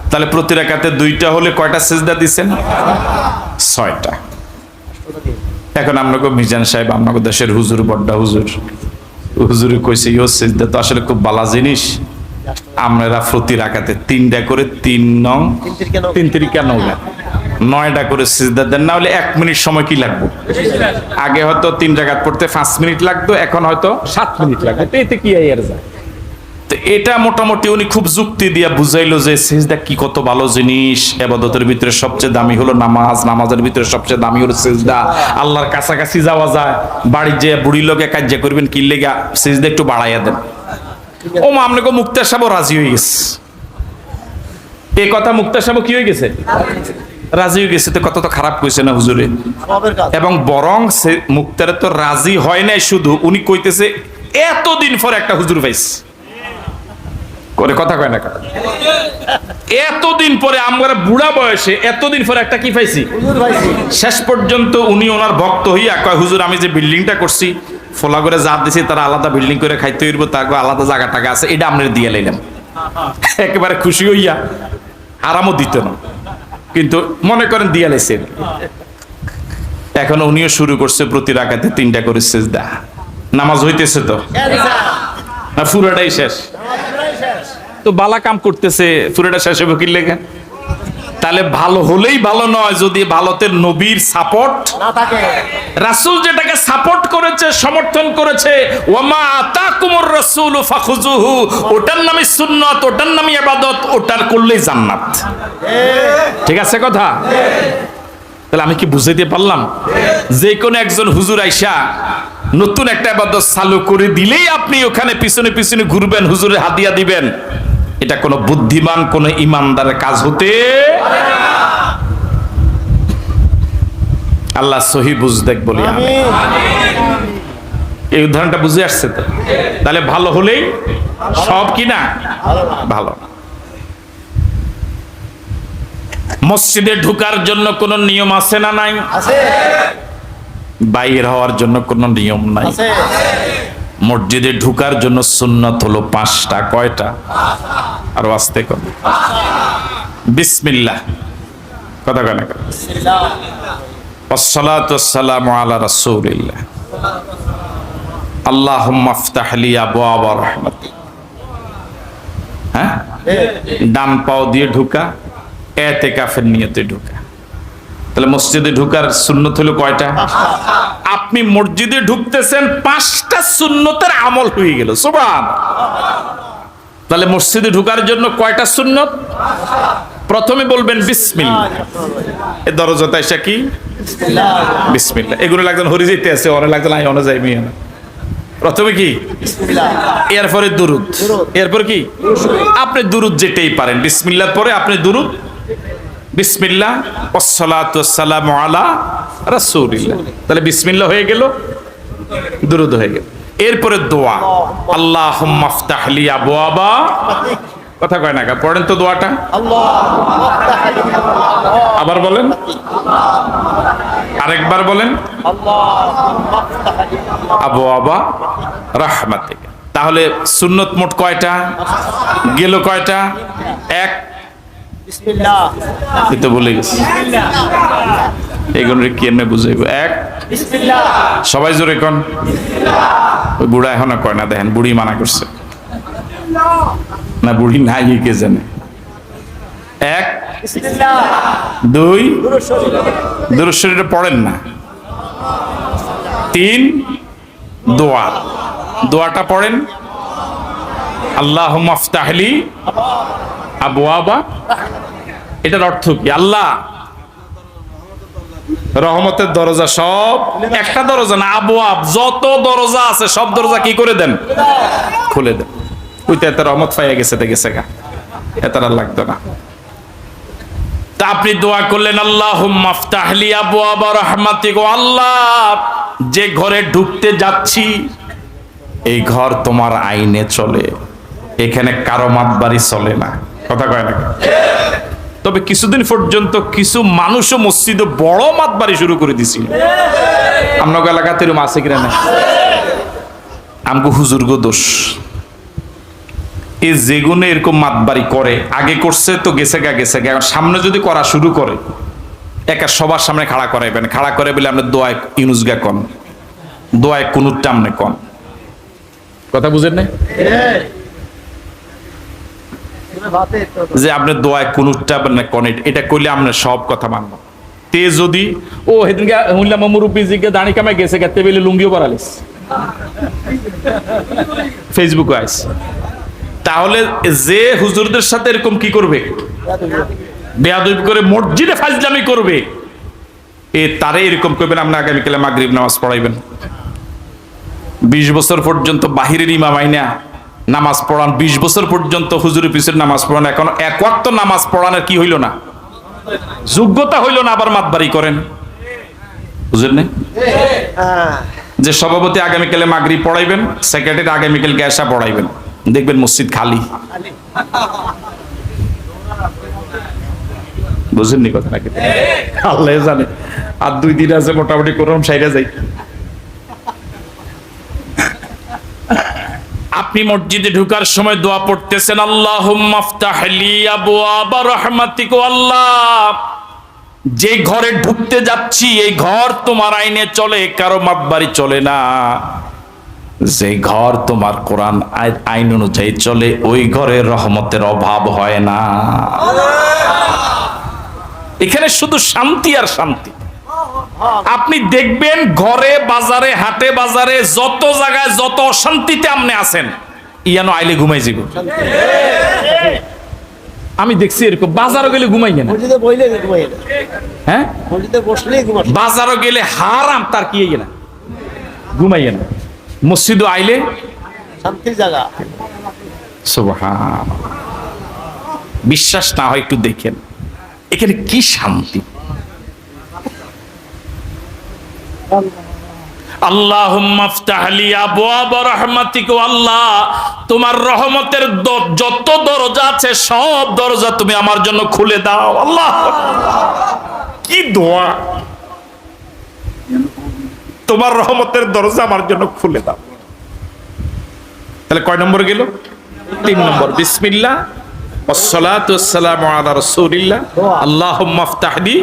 তাহলে প্রতি রাকাতে দুইটা হলে কয়টা সিজদা দিচ্ছেন? 6টা। এখন আপনাকে মিজান সাহেব, আপনাকে দেশের হুজুর, বড্ডা হুজুর কইছে, ইও সিজদা তো আসলে খুব বালা জিনিস, আপনারা প্রতি রাকাতে 3টা করে, 3 নং 3 তিরিকা 9টা করে সিজদা দেন, না হলে 1 মিনিট সময় কি লাগবে? আগে হয়তো 3 রাকাত পড়তে 5 মিনিট লাগতো, এখন হয়তো 7 মিনিট লাগবে। এতে কি আর যায়? তো এটা মোটামুটি উনি খুব যুক্তি দিয়া বুঝাইলো যে সিজদা কি কত ভালো জিনিস। ইবাদতের ভিতরে সবচেয়ে দামি হলো নামাজ, নামাজের ভিতরে সবচেয়ে দামি হলো সিজদা। আল্লাহর কাছাকাছি যাওয়া যায়। বাড়ি যে বুড়ি লোকে কাজ করবেন, কি লেগা সিজদা একটু বাড়াইয়া দেন। ও মা, আপনাকে মুক্তার সাহেব রাজি হয়ে গেছে। এই কথা মুক্তার সাহেব কি হয়ে গেছে? রাজি হয়ে গেছে। তো কত তো খারাপ কইছে না হুজুরে? এবং বরং মুক্তারে তো রাজি হয় নাই, শুধু উনি কইতেছে এতদিন পর একটা হুজুর পাইছে। করে কথা কয় না, এতদিন পরে আমরা বুড়া বয়সে এতদিন পরে একটা কি পাইছি? শেষ পর্যন্ত উনি ওনার ভক্ত হইয়া কয়, হুজুর আমি যে বিল্ডিংটা করছি, ফোলা করে যা দিছি তারা আলাদা বিল্ডিং করে খাইতে হইব, তার আলাদা জায়গা টাকা আছে, এটা আমরা দিয়ে লাইলাম। একেবারে খুশি হইয়া, আরামও দিত না, কিন্তু মনে করেন দিয়া লাইছে। এখন উনিও শুরু করছে প্রতি রাকাতে 3টা করে সিজদা। নামাজ হইতেছে তো না? পুরোটাই শেষ। তো বালা কাম করতেছে, পুরোটা শেষ হবে কি লেগে? তাহলে ভালো হলেই ভালো নয় যদি ভালোতে নবীর সাপোর্ট না থাকে। রাসূল যেটাকে সাপোর্ট করেছে, সমর্থন করেছে, ওয়ামা আতাকুমুর রাসূলু ফাখুযুহু, ওটার নামই সুন্নাত, ওটার নামই ইবাদত, ওটার করলেই জান্নাত। ঠিক আছে কথা? তাহলে আমি কি বুঝাইতে পারলাম? যে কোনো একজন হুজুর আইসা নতুন একটা ইবাদত চালু করে দিলেই আপনি ওখানে পিছনে পিছনে ঘুরবেন, হুজুরের হাদিয়া দিবেন, এটা কোনো বুদ্ধিমান কোন ইমানদারের কাজ হতে পারে না। আল্লাহ সহি বুঝ দেখ বলি আমি। এই উদাহরণটা বুঝে আসছে তো? তাহলে ভালো হলেই সব কি না ভালো। মসজিদে ঢোকার জন্য কোন নিয়ম আছে না নাই? আছে। বাইর হওয়ার জন্য কোন নিয়ম নাই? আছে। মসজিদে ঢোকার জন্য সুন্নাত হলো 5টা। কয়টা? আর আস্তে কর। বিসমিল্লাহ, কথা কয় না? আসসালাতু ওয়াসসালামু আলা রাসূলিল্লাহ। আল্লাহুম্মা ইফতাহ লি আবওয়াব রাহমাতিক। হ্যাঁ, ডান পাও দিয়ে ঢোকা, ইতিকাফের নিয়তে ঢোকা। তাহলে মসজিদে ঢোকার সুন্নত হলো কয়টা? আপনি মসজিদে ঢুকতেছেন, 5টা সুন্নতের আমল হয়ে গেল। সুবহানাল্লাহ। তাহলে মসজিদে ঢোকার জন্য কয়টা সুন্নত? প্রথমে বলবেন বিসমিল্লাহ। এই দরজাতে এসে কি বিসমিল্লাহ, এগুলো লাগজন হরি যাইতে আছে, অনেক লাগজন আই অনে যাইবি না। প্রথমে কি বিসমিল্লাহ, এরপরে দুরুদ, এরপর কি আপনি দুরুদ যেটাই পারেন, বিসমিল্লাহর পরে আপনি দুরুদ, বিসমিল্লাহ ওয়াসসালাতু ওয়াসসালামু আলা রাসূলিল্লাহ। তাহলে বিসমিল্লাহ হয়ে গেল, দুরুদ হয়ে গেল। এরপরে দোয়া, আল্লাহুম্মা ইফতাহ লি আবওয়াবা, কথা কয় না, পড়েন তো দোয়াটা। আবার বলেন, আরেকবার বলেন, আবওয়াবা রাহমাতিক। তাহলে সুন্নত মোট কয়টা গেল? কয়টা? 1। বিসমিল্লাহ, এই তো বলে গেছি, এগুলো কি এমনি বুঝাইব? 1 বিসমিল্লাহ। সবাই জোরে কোন। ওই বুড়া এখনো কয় না, দেখেন বুড়ি মানা করছে না, বুড়ি নাই কে জানে। 1 বিসমিল্লাহ, 2 দুরূদ শরীফ, দুরূদ শরীফ পড়েন না। 3 দোয়া, দোয়াটা পড়েন, আল্লাহুম্মা ইফতাহ লি আবওয়াবা। এটার অর্থ কি? আল্লাহ রহমতের দরজা সব, একটা দরজা না, আবওয়াব যত দরজা আছে সব দরজা কি করে দেন? খুলে দেন। ওইটা এত রহমত পাইয়া গেছে, তে গেছে গা, এত আর লাগতো না। তা আপনি দোয়া করলেন, আল্লাহুম্মা ইফতাহ লি আবওয়াবা রাহমাতিক। ও আল্লাহ, যে ঘরে ঢুকতে যাচ্ছি এই ঘর তোমার আইনে চলে, এখানে কারো মাতবাড়ি চলে না, কথা কয় না? তবে কিছুদিন পর্যন্ত কিছু মানুষও মসজিদে বড় মাতবাড়ি শুরু করে দিছিল। আপনার এলাকাতে এরকম আছে কিনা? না, আমগো হুজুরগো দোষ। এই যেগুনে এরকম মাতবাড়ি করে, আগে করছে তো গেছে গা, গেছে গা, সামনে যদি করা শুরু করে, একা সবার সামনে খাড়া করাইবেন, খাড়া করে বলে আপনি দোয়ায় ইউনুসগা কন, দোয়ায় কুনুতটা আপনি কন, কথা বুঝেন না? যে আপনি দোয়ায় কুনুতটা কন, এটা কইলে আপনি সব কথা মানব। তে যদি ও হেদিনকে হুইলাম মুরব্বি জিকে দাঁড়ি কামাই গেছে গাতে বেলে লুঙ্গিও পরালিস, ফেসবুকে আইস, তাহলে যে হুজুরদের সাথে এরকম কি করবে? বেয়াদবি করে মসজিদে ফাজলামি করবে, এ তারে এরকম করবেন। আপনি আগামীকালে মাগরিব নামাজ পড়াইবেন, 20 বছর পর্যন্ত বাহিরের ইমাম আইনা নামাজ পড়ান, 20 বছর পর্যন্ত হুজুরের পিছনে নামাজ পড়ান, এখন এক ওয়াক্ত নামাজ পড়ানোর কি হইল না? যোগ্যতা হইল না, আবার মাতবাড়ি করেন। বুঝলেন না? যে সভাপতি আগামীকালে মাগরিব পড়াইবেন, সেক্রেটারি আগামীকালকে এশা পড়াইবেন, দেখবেন মসজিদ খালি। বুঝেননি কথা নাকি? আল্লাহ জানে, আর 2 দিন আছে মোটামুটি কোরআন সাইরা যাই। আপনি মসজিদে ঢোকার সময় দোয়া পড়তেছেন, আল্লাহুম্মা ইফতাহ লি আবওয়াবা রাহমাতিক। আল্লাহ, যে ঘরে ঢুকতে যাচ্ছি এই ঘর তোমার আইনে চলে, কারো মাতবাড়ি চলে না। যে ঘর তোমার কোরআন আইন অনুযায়ী চলে, ওই ঘরে রহমতের অভাব হয় না। এখানে শুধু শান্তি আর শান্তি। আপনি দেখবেন ঘরে বাজারে হাটে বাজারে যত জায়গায় যত অশান্তিতে আপনি আছেন, ইয়ানো আইলে ঘুমাই যাব। আমি দেখছি এরকম, বাজারও গেলে ঘুমাই না, মসজিদে বইলে ঘুমাই না, হ্যাঁ মসজিদে বসলেই ঘুমাই। বাজারও গেলে হারাম, তার কি না ঘুমাই না, মসজিদও আইলে শান্তির জায়গা। সুবহান। বিশ্বাস না হয় একটু দেখেন এখানে কি শান্তি। আল্লাহুম্মা ইফতাহ লি আবওয়াব রাহমাতিক, আল্লাহ তোমার রহমতের যত দরজা আছে সব দরজা তুমি আমার জন্য খুলে দাও। আল্লাহ কি দোয়া, তোমার রহমতের দরজা আমার জন্য খুলে দাও। তাহলে কয় নম্বর গেল? 3 নম্বর। বিসমিল্লাহ ওয়াসসালাতু ওয়াসসালামু আলা রাসূলিল্লাহ আল্লাহুম্মা ইফতাহ লি।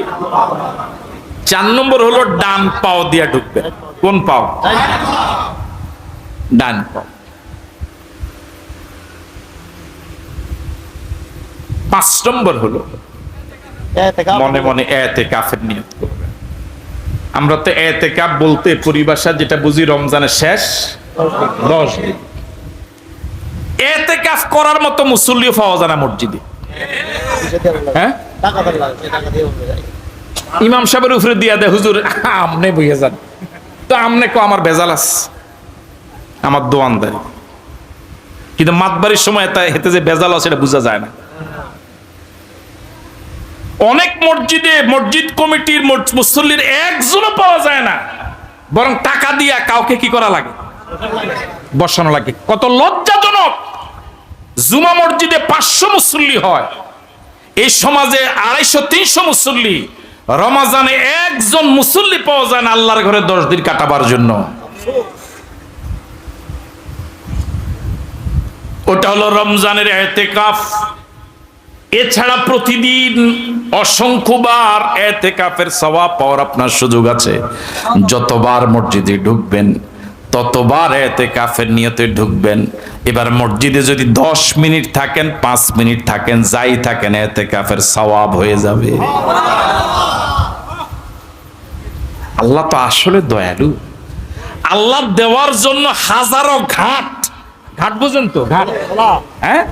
4 নম্বর হলো ডান পাও দিয়া ঢুকবে। কোন পাও? ডান পাও। 5 নম্বর হলো মনে মনে এতেকাফের নিয়ত করবে। আমরা তো এতেকাফ বলতে পরিভাষা যেটা বুঝি রমজানের শেষ 10 দিন। এতেকাফ করার মতো মুসল্লিও পাওয়া যায় না মসজিদে, হ্যাঁ? টাকা লাগে, টাকা দিয়ে বসে যায়। ইমাম সাহেবের উপরে দিয়া দেয়, হুজুর আমনে বইয়ে যান, তো আমনে কো আমার ভেজাল আছে, আমার দোয়ানদারি। কিন্তু মাতবাড়ির সময় হেতে যে ভেজাল আছে সেটা বোঝা যায় না। অনেক মসজিদে মসজিদ কমিটির মুসল্লির একজনও পাওয়া যায় না, বরং টাকা দিয়া কাউকে কি করা লাগে? বসানো লাগে। কত লজ্জাজনক! জুমা মসজিদে 500 মুসল্লি হয়, এই সমাজে 250-300 মুসল্লি, রমজানে একজন মুসল্লি পাওয়া যায় না আল্লাহর ঘরে 10 দিন কাটাবার জন্য। ওটা হলো রমজানের ইতিকাফ। এছাড়া প্রতিদিন অসংখ্যবার ইতিকাফের সওয়াব পাওয়ার আপনার সুযোগ আছে। যতবার মসজিদে ঢুকবেন ততবার ইতিকাফের নিয়তে ঢুকবেন। এবার মসজিদে যদি 10 মিনিট থাকেন, 5 মিনিট থাকেন, যাই থাকেন, ইতিকাফের সওয়াব হয়ে যাবে। আল্লাহ তো আসলে দয়ালু। আল্লাহ দেওয়ার জন্য হাজারো ঘাট, ঘাট বুঝেন তো? ঘাট, হ্যাঁ,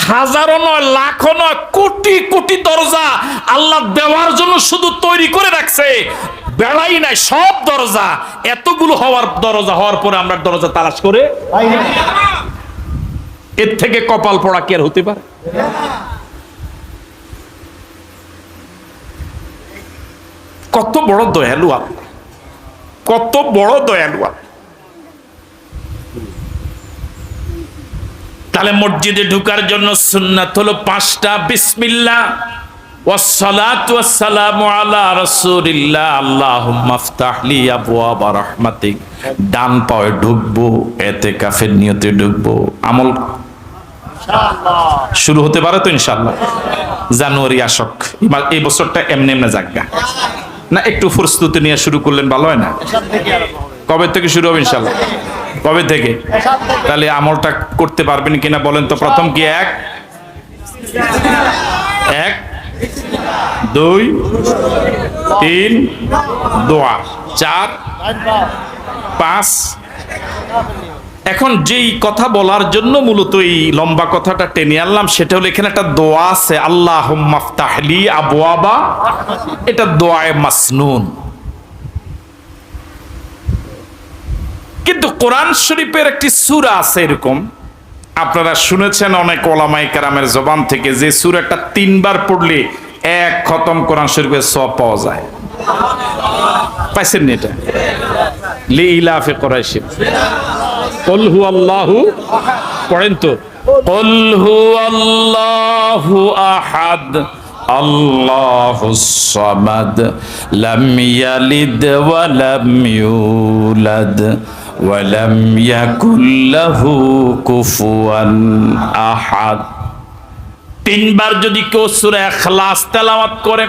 হাজারো নয়, লাখো নয়, কোটি কোটি দরজা আল্লাহ দেওয়ার জন্য শুধু তৈরি করে রাখছে। বেড়াই নাই, সব দরজা। এতগুলো দরজা হওয়ার পরে আমরা দরজা তালাশ করে এর থেকে কপাল পড়া কি আর হতে পারে? কত বড় দয়ালু আল্লাহ, কত বড় দয়ালু আল্লাহ। তাহলে মসজিদে ঢোকার জন্য সুন্নাত হলো 5টা। বিসমিল্লাহ ওয়াসসালাতু ওয়াসসালামু আলা রাসূলিল্লাহ আল্লাহুম্মা ইফতাহ লি আবওয়াব রাহমাতিক। ডান পায়ে ঢুকবো, ইতিকাফের নিয়তে ঢুকবো। আমল ইনশাআল্লাহ শুরু হতে পারে তো ইনশাআল্লাহ। জানুয়ারি আসক, এই বছরটা এমনি এমনি যাগা না, একটু প্রস্তুতি নিয়ে শুরু করলেন ভালো হয় না? কবে থেকে শুরু হবে ইনশাআল্লাহ? কবে থেকে? তাহলে আমলটা করতে পারবেন কিনা বলেন তো? প্রথম কি 1 2 3 দোয়া, 4 5। এখন যেই কথা বলার জন্য মূলত এই লম্বা কথাটা টেনে আনলাম সেটা হলো এখানে একটা দোয়া আছে, আল্লাহুম্মা ইফতাহ লি আবওয়াবা। এটা দোয়ায়ে মাসনুন। কিন্তু কোরআন শরীফের একটি সূরা আছে এরকম, আপনারা শুনেছেন অনেক ওলামায়ে কেরামের জবান থেকে, যে সূরাটা 3 বার পড়লে 1 খতম কোরআন শরীফের সওয়াব পাওয়া যায়। পাইছেন না এটা? লিইলাফি কুরাইশ, কুল হুয়াল্লাহু, পড়েন তো, কুল হুয়াল্লাহু আহাদ আল্লাহুস সামাদ লাম ইয়ালিদ ওয়া লাম ইউলাদ ওয়া লাম ইয়াকুল লাহু কুফুয়ান আহাদ। 3 বার যদি কেউ সূরা ইখলাস তেলাওয়াত করে,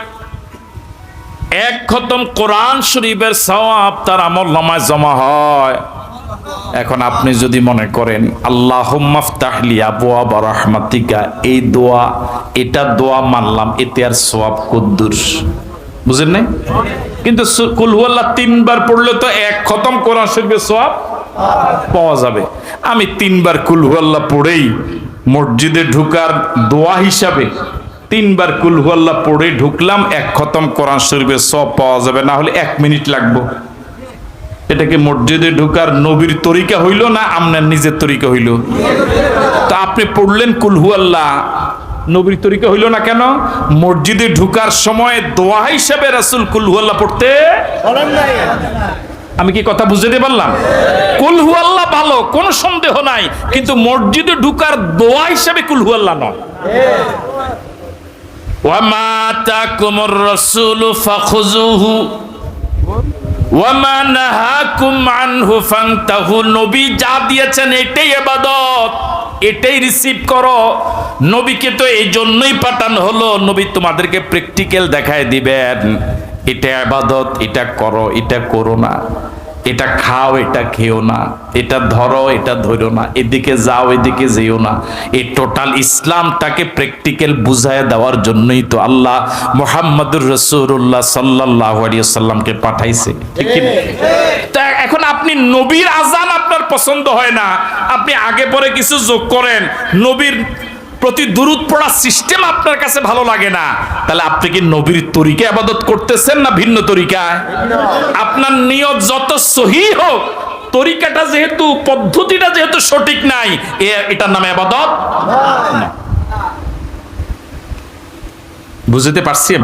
1 খতম কোরআন শরীফের সওয়াব তার আমলনামায় জমা হয়। এখন আপনি যদি মনে করেন আল্লাহুম্মা ফতাহলি আবওয়াবা রাহমাতিকা, এই দোয়া, এটা দোয়া মানলাম, এতে আর সওয়াব কদ্দুর, বুঝেন নাই? কিন্তু কুল হুয়াল্লাহ 3 বার পড়লে তো এক খতম কোরআন শরীফের সওয়াব পাওয়া যাবে। আমি 3 বার কুল হুয়াল্লাহ পড়েই মসজিদে ঢুকার দোয়া হিসাবে 3 বার কুল হুয়াল্লাহ পড়ে ঢুকলাম, এক খতম কোরআন শরীফের সওয়াব পাওয়া যাবে, না হলে 1 মিনিট লাগবে। এটা কি মসজিদে ঢুকার নবীর তরিকা হইল না আপনার নিজের তরিকা হইল? তা আপনি পড়লেন কুল হুয়াল্লাহ, নবীর তরিকা হইল না কেন? মসজিদে ঢুকার সময় দোয়া হিসাবে রাসূল কুল হুয়াল্লাহ পড়তে বলেন নাই। আমি কি কথা বুঝতে পারলাম? কুল হুয়াল্লাহ ভালো, কোনো সন্দেহ নাই, কিন্তু মসজিদে ঢুকার দোয়া হিসাবে কুল হুয়াল্লাহ নয়। ওয়া মা আতাকুমুর রাসূলু ফাখুযুহু ওয়া মা নাহাকুম আনহু ফান্তাহু, নবী যা দিয়েছেন এটাই ইবাদত, এটাই রিসিভ করো। নবীকে তো এই জন্যই পাঠানো হলো, নবী তোমাদেরকে প্র্যাকটিক্যাল দেখায় দিবেন, এটা ইবাদত, এটা করো, এটা করো না, এটা খাও, এটা খেও না, এটা ধরো, এটা ধরো না, এদিকে যাও, এদিকে যেও না। এই টোটাল ইসলামটাকে প্র্যাকটিক্যাল বুঝায় দেওয়ার জন্যই তো আল্লাহ মুহাম্মদুর রাসূলুল্লাহ সাল্লাল্লাহু আলাইহি ওয়াসাল্লামকে পাঠাইছে, ঠিক কি না? তা এখন আপনি নবীর আজান আপনার পছন্দ হয় না, আপনি আগে পরে কিছু যোগ করেন, নবীর প্রতি দুরূদ পড়ার সিস্টেম আপনার কাছে ভালো লাগে না, তাহলে আপনি কি নবীর তরিকা ইবাদত করতেছেন না ভিন্ন তরিকায়? আপনার নিয়ত যত সহিহ হোক, তরিকাটা যেহেতু, পদ্ধতিটা যেহেতু সঠিক নাই, এটার নামে ইবাদত না। বুঝতে পারছেন?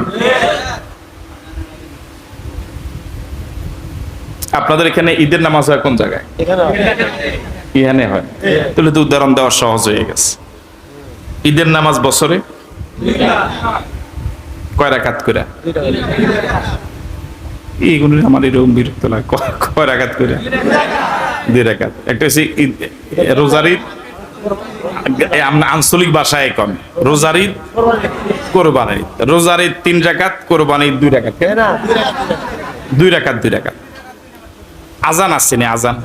আপনাদের এখানে ঈদের নামাজ হয় কোন জায়গায়? এখানে হয়, তাহলে তো উদাহরণ দেওয়া সহজ হয়ে গেছে। ঈদের নামাজ বছরে কয় রাকাত করে? এইগুলো আমার এরকম বিরক্ত লাগে, কয় রাকাত করে? 2 রাকাত। একটা হচ্ছে রোজার ঈদ, আঞ্চলিক ভাষায় এখন রোজার ঈদ, কোরবানি ঈদ। রোজার ঈদ 3 রাকাত, কোরবানি ঈদ 2 রাকাত। 2 রাকাত 2 রাকাত। আজান আসছে না? আজান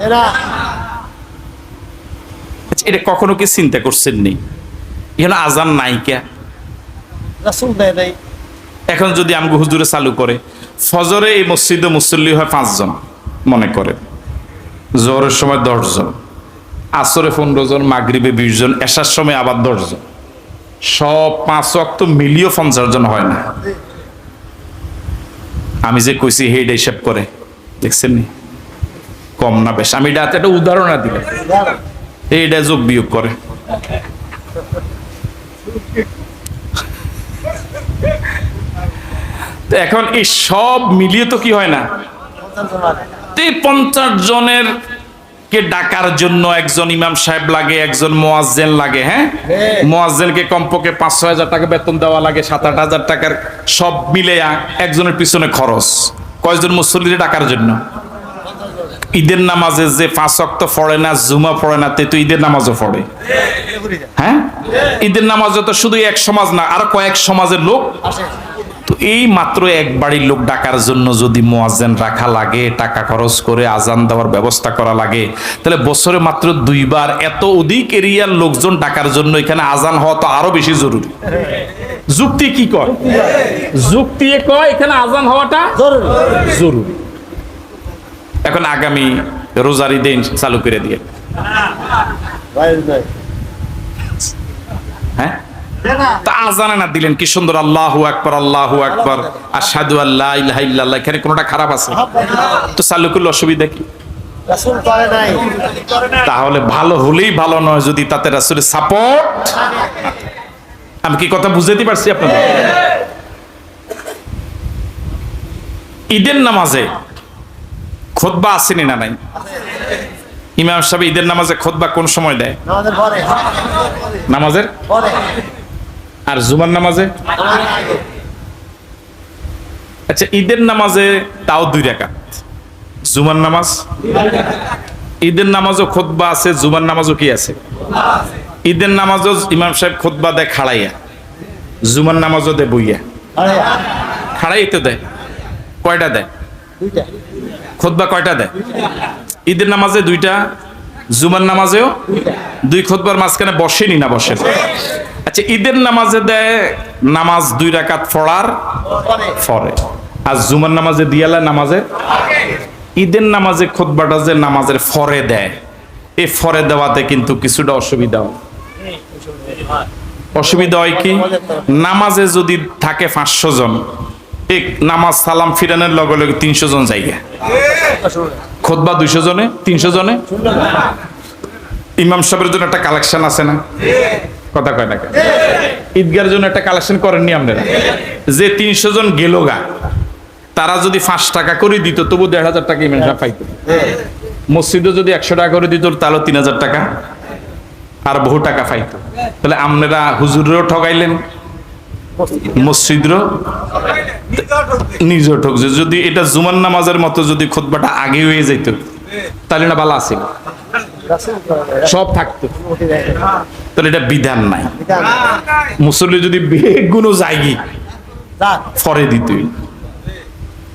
এটা কখনো কি চিন্তা করছেন নি? এখানে আজান নাই কে? রাসূল দেয় নাই। এখন যদি আমগো হুজুরে চালু করে, ফজরে এই মসজিদে মুসল্লি হয় 5 জন মনে করে, জোহরের সময় 10 জন, আসরে 15 জন, মাগরিবে 20 জন, এশার সময় আবার 10 জন, সব 5 ওয়াক্ত মিলিয়ে 50 জন হয় না? আমি যে কইছি হেড হিসাব করে দেখছেন নি? কম না বেশ? আমি এটা একটা উদাহরণ দিলাম, এইটা যোগ বিয়োগ করে। এখন এই সব মিলিয়ে তো কি হয় না? 50 জনের কে ডাকার জন্য একজন ইমাম সাহেব লাগে, একজন মুয়াজ্জিন লাগে। হ্যাঁ, মুয়াজ্জিনকে কমপক্ষে 5-6 হাজার টাকা বেতন দেওয়া লাগে, 7-8 হাজার টাকার সব মিলে একজনের পিছনে খরচ। কয়জন মুসল্লি ডাকার জন্য? ঈদের নামাজে যে 5 ওয়াক্ত পড়ে না, জুমা পড়ে না, তে তো ঈদের নামাজও পড়ে। হ্যাঁ, ঈদের নামাজও তো শুধু এক সমাজ না, আর কয়েক সমাজের লোক। তো এই মাত্র এক বাড়ির লোক ডাকার জন্য যদি মুয়াজ্জিন রাখা লাগে, টাকা খরচ করে আজান দেওয়ার ব্যবস্থা করা লাগে, তাহলে বছরে মাত্র 2 বার এত অধিক এরিয়ার লোকজন ডাকার জন্য এখানে আজান হওয়া তো আরো বেশি জরুরি। যুক্তি কি কয়? যুক্তি কয় এখানে আজান হওয়াটা জরুরি। এখন আগামী রোজার ঈদে চালু করে দিয়ে, হ্যাঁ, তা আজানে না দিলেন কি সুন্দর, আল্লাহু আকবার, আল্লাহু আকবার, আশহাদু আল্লা ইলাহা ইল্লাল্লাহ, এখানে কোনটা খারাপ আছে? তো চালু করলে অসুবিধা কি? রাসূল করে নাই। তাহলে ভালো হলেই ভালো নয় যদি তাতে রাসূলের সাপোর্ট। আমি কি কথা বুঝাইতে পারছি আপনাদের? ঈদের নামাজে খুতবা আসেনি না নাই? ইমাম সাহেব ঈদের নামাজে খুতবা কোন সময় দেয়? নামাজের পরে। আর জুমার নামাজে? আচ্ছা, ঈদের নামাজে তাও 2 রাকাত, জুমার নামাজ? ঈদের নামাজও খুতবা আছে, জুমার নামাজও কি আছে? ঈদের নামাজও ইমাম সাহেব খুতবা দেয় খাড়াইয়া, জুমার নামাজও দেয় বইয়া। খাড়াই তো দেয়। কয়টা দেয়? 2টা। খুতবা কয়টা দেয়? ঈদের নামাজে 2টা, জুমার নামাজেও দুই খুতবার মাঝখানে বসেনি না বসেন? আচ্ছা, ঈদের নামাজে দেয় নামাজ 2 রাকাত পড়ার পরে, আর জুমার নামাজে দিয়ালা নামাজে ঈদের নামাজে খুতবাটা যে নামাজের ফরে দেয়, এই ফরে দেওয়াতে কিন্তু কিছুটা অসুবিধা হয়। অসুবিধা হয় কি? নামাজে যদি থাকে 500 জন, এক নামাজ সালাম ফিরানোর লগে লগে 300 জন জায়গা, খুতবা 200 জনে 300 জনে। ইমাম সাহেবের জন্য একটা কালেকশন আছে না? কথা কয় না কেন? ঈদগার জন্য একটা কালেকশন করেননি আপনারা? যে 300 জন গেল গা, তারা যদি 5 টাকা করে দিত তবু 1,500 টাকা ইমাম সাহেব পাইত। মসজিদে যদি 100 টাকা করে দিত তাহলে 3,000 টাকা আর বহু টাকা পাইত। তাহলে আপনারা হুজুরেও ঠগাইলেন, মসজিদেরও নিজেও ঠকছে। যদি এটা জুমার নামাজের মতো যদি খুতবাটা আগে হয়ে যেত তাহলে না ভালো আছিল, সব থাকতো। তাহলে এটা বিধান নাই। মুসল্লি যদি বেগুনো যায়গি ফরে দিতই।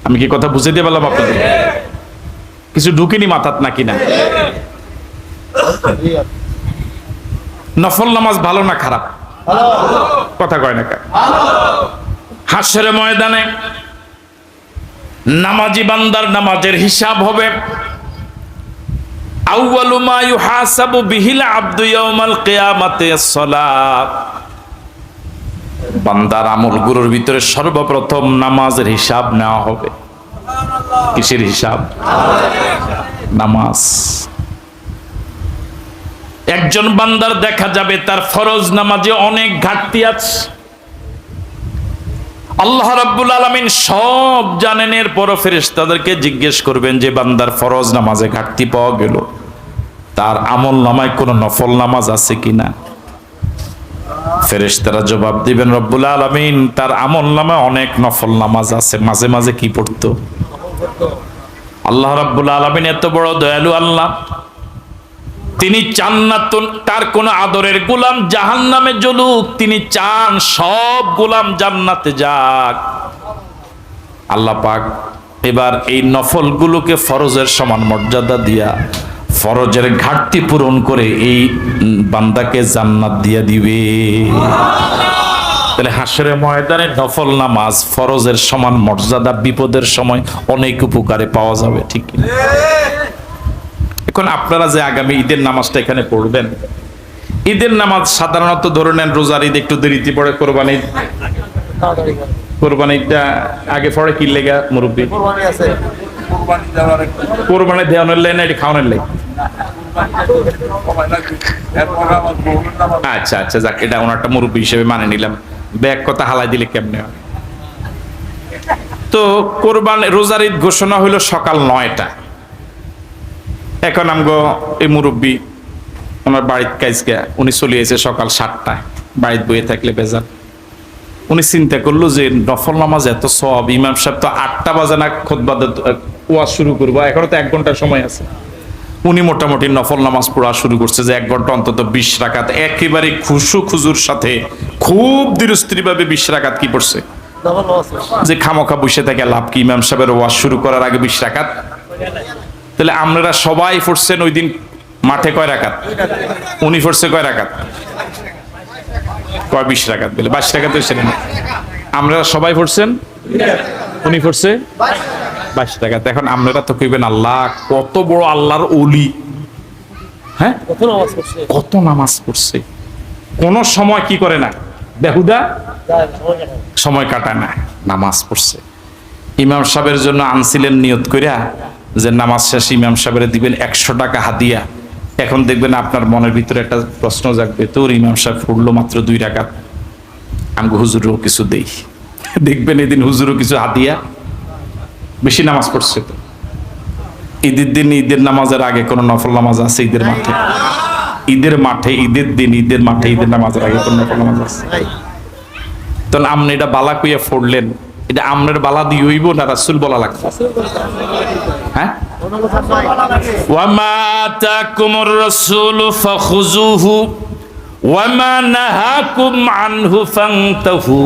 আমি কি কথা বুঝে দিয়ে পারলাম আপনাদের? কিছু ঢুকিনি মাথাত নাকি না? নফল নামাজ ভালো না খারাপ? কথা কয় না কেন? হাশরের ময়দানে নামাজি বান্দার নামাজের হিসাব হবে। আউয়ালু মা ইউহাসাবু বিহিল আবদু ইয়াউমাল কিয়ামাতি as-সালাত। বান্দার আমলগুলোর ভিতরে সর্বপ্রথম নামাজের হিসাব নেওয়া হবে। কিসের হিসাব? নামাজ। একজন বান্দার দেখা যাবে তার ফরজ নামাজে অনেক ঘাটতি আছে। আল্লাহ রাব্বুল আলামিন সব জানেন, এর পর ফেরেশতাদেরকে জিজ্ঞেস করবেন যে বান্দার ফরজ নামাজে ঘাটতি পাওয়া গেল, তার আমল নামায় কোনো নফল নামাজ আছে কিনা? ফেরেশতারা জবাব দিবেন, রব্বুল আলামিন তার আমল নামায় অনেক নফল নামাজ আছে। মাঝে মাঝে কি পড়তো? আল্লাহ রাব্বুল আলামিন এত বড় দয়ালু আল্লাহ, তিনি চান না তার কোন আদরের গোলাম জাহান্নামে জ্বলুক, তিনি চান সব গোলাম জান্নাতে যাক। আল্লাহ পাক এবার এই নফল গুলোকে ফরজের সমান মর্যাদা দিয়া ফরজের ঘাটতি পূরণ করে এই বান্দাকে জান্নাত দিয়া দিবে। তাহলে হাশরের ময়দানে নফল নামাজ ফরজের সমান মর্যাদা বিপদের সময় অনেক উপকারে পাওয়া যাবে, ঠিক কি? এখন আপনারা যে আগামী ঈদের নামাজটা এখানে পড়বেন, ঈদের নামাজ সাধারণত ধরে নেন রোজার ঈদ একটু দেরিতে পড়ে, কোরবানিটা আগে পড়ে কি লেগা মুরব্বী? কোরবানি দেওয়ানোর লাই না, এটা খাওয়ানোর লাই? আচ্ছা আচ্ছা, যাক, এটা ওনারটা মুরব্বী হিসেবে মানে নিলাম। ব্যাগ কথা হালাই দিলে কেমনে হয়? তো কোরবানি রোজার ঈদ ঘোষণা হইল সকাল 9টা। এখন আমগো এই মুরব্বী আমার বাড়ির কাজকে উনি চলে এসে সকাল 7টায়, বাড়িতে বইয়ে থাকলে বেজার। উনি চিন্তা করলো যে নফল নামাজ এত সব, ইমাম সাহেব তো 8টা বাজে না খুতবা ওয়াজ শুরু করবো, এখনো তো 1 ঘন্টার সময় আছে। উনি মোটামুটি নফল নামাজ পড়া শুরু করছে যে 1 ঘন্টা অন্তত 20 রাকাত একেবারে খুশু খুজুর সাথে খুব ধীরস্থির ভাবে 20 রাকাত কি পড়ছে। যে খামোখা বসে থাকে লাভ কি? ইমাম সাহেবের ওয়াজ শুরু করার আগে 20 রাকাত। তাহলে আপনারা সবাই পড়ছেন ওই দিন মাঠে কয় রাকাত? উনি পড়ছে কয় রাকাত? কয় 20 রাকাত বলে 22 রাকাত হয়েছে না? আপনারা সবাই পড়ছেন, উনি পড়ছে 22 রাকাত। এখন আপনারা তো কইবেন আল্লাহ কত বড় আল্লাহর ওলি, হ্যাঁ কত নামাজ পড়ছে, কোন সময় কি করে না, বেহুদা সময় কাটায় না, নামাজ পড়ছে। ইমাম সাহেবের জন্য আনছিলেন নিয়ত কইরা যে নামাজ শেষে ইমাম সাহেবের দিবেন 100 টাকা হাদিয়া। এখন দেখবেন আপনার মনের ভিতরে একটা প্রশ্ন জাগবে, তোর ইমাম সাহেব পড়লো মাত্র 2 রাকাত, আমি হুজুরও কিছু দেই। দেখবেন এদিন হুজুরও কিছু হাদিয়া, বেশি নামাজ পড়ছে। তো ঈদের দিন ঈদের নামাজের আগে কোন নফল নামাজ আছে? ঈদের মাঠে, ঈদের মাঠে, ঈদের দিন ঈদের মাঠে ঈদের নামাজের আগে কোন নফল নামাজ আছে? তাহলে আপনি এটা বালা কইয়া পড়লেন, এটা আমনের বালা দিয়ে হইব না রাসূল বলা লাগবে? হ্যাঁ, ওয়া মা আতাকুমুর রাসূলু ফাখুযুহু ওয়া মা নাহাকুম আনহু ফান্তাহু।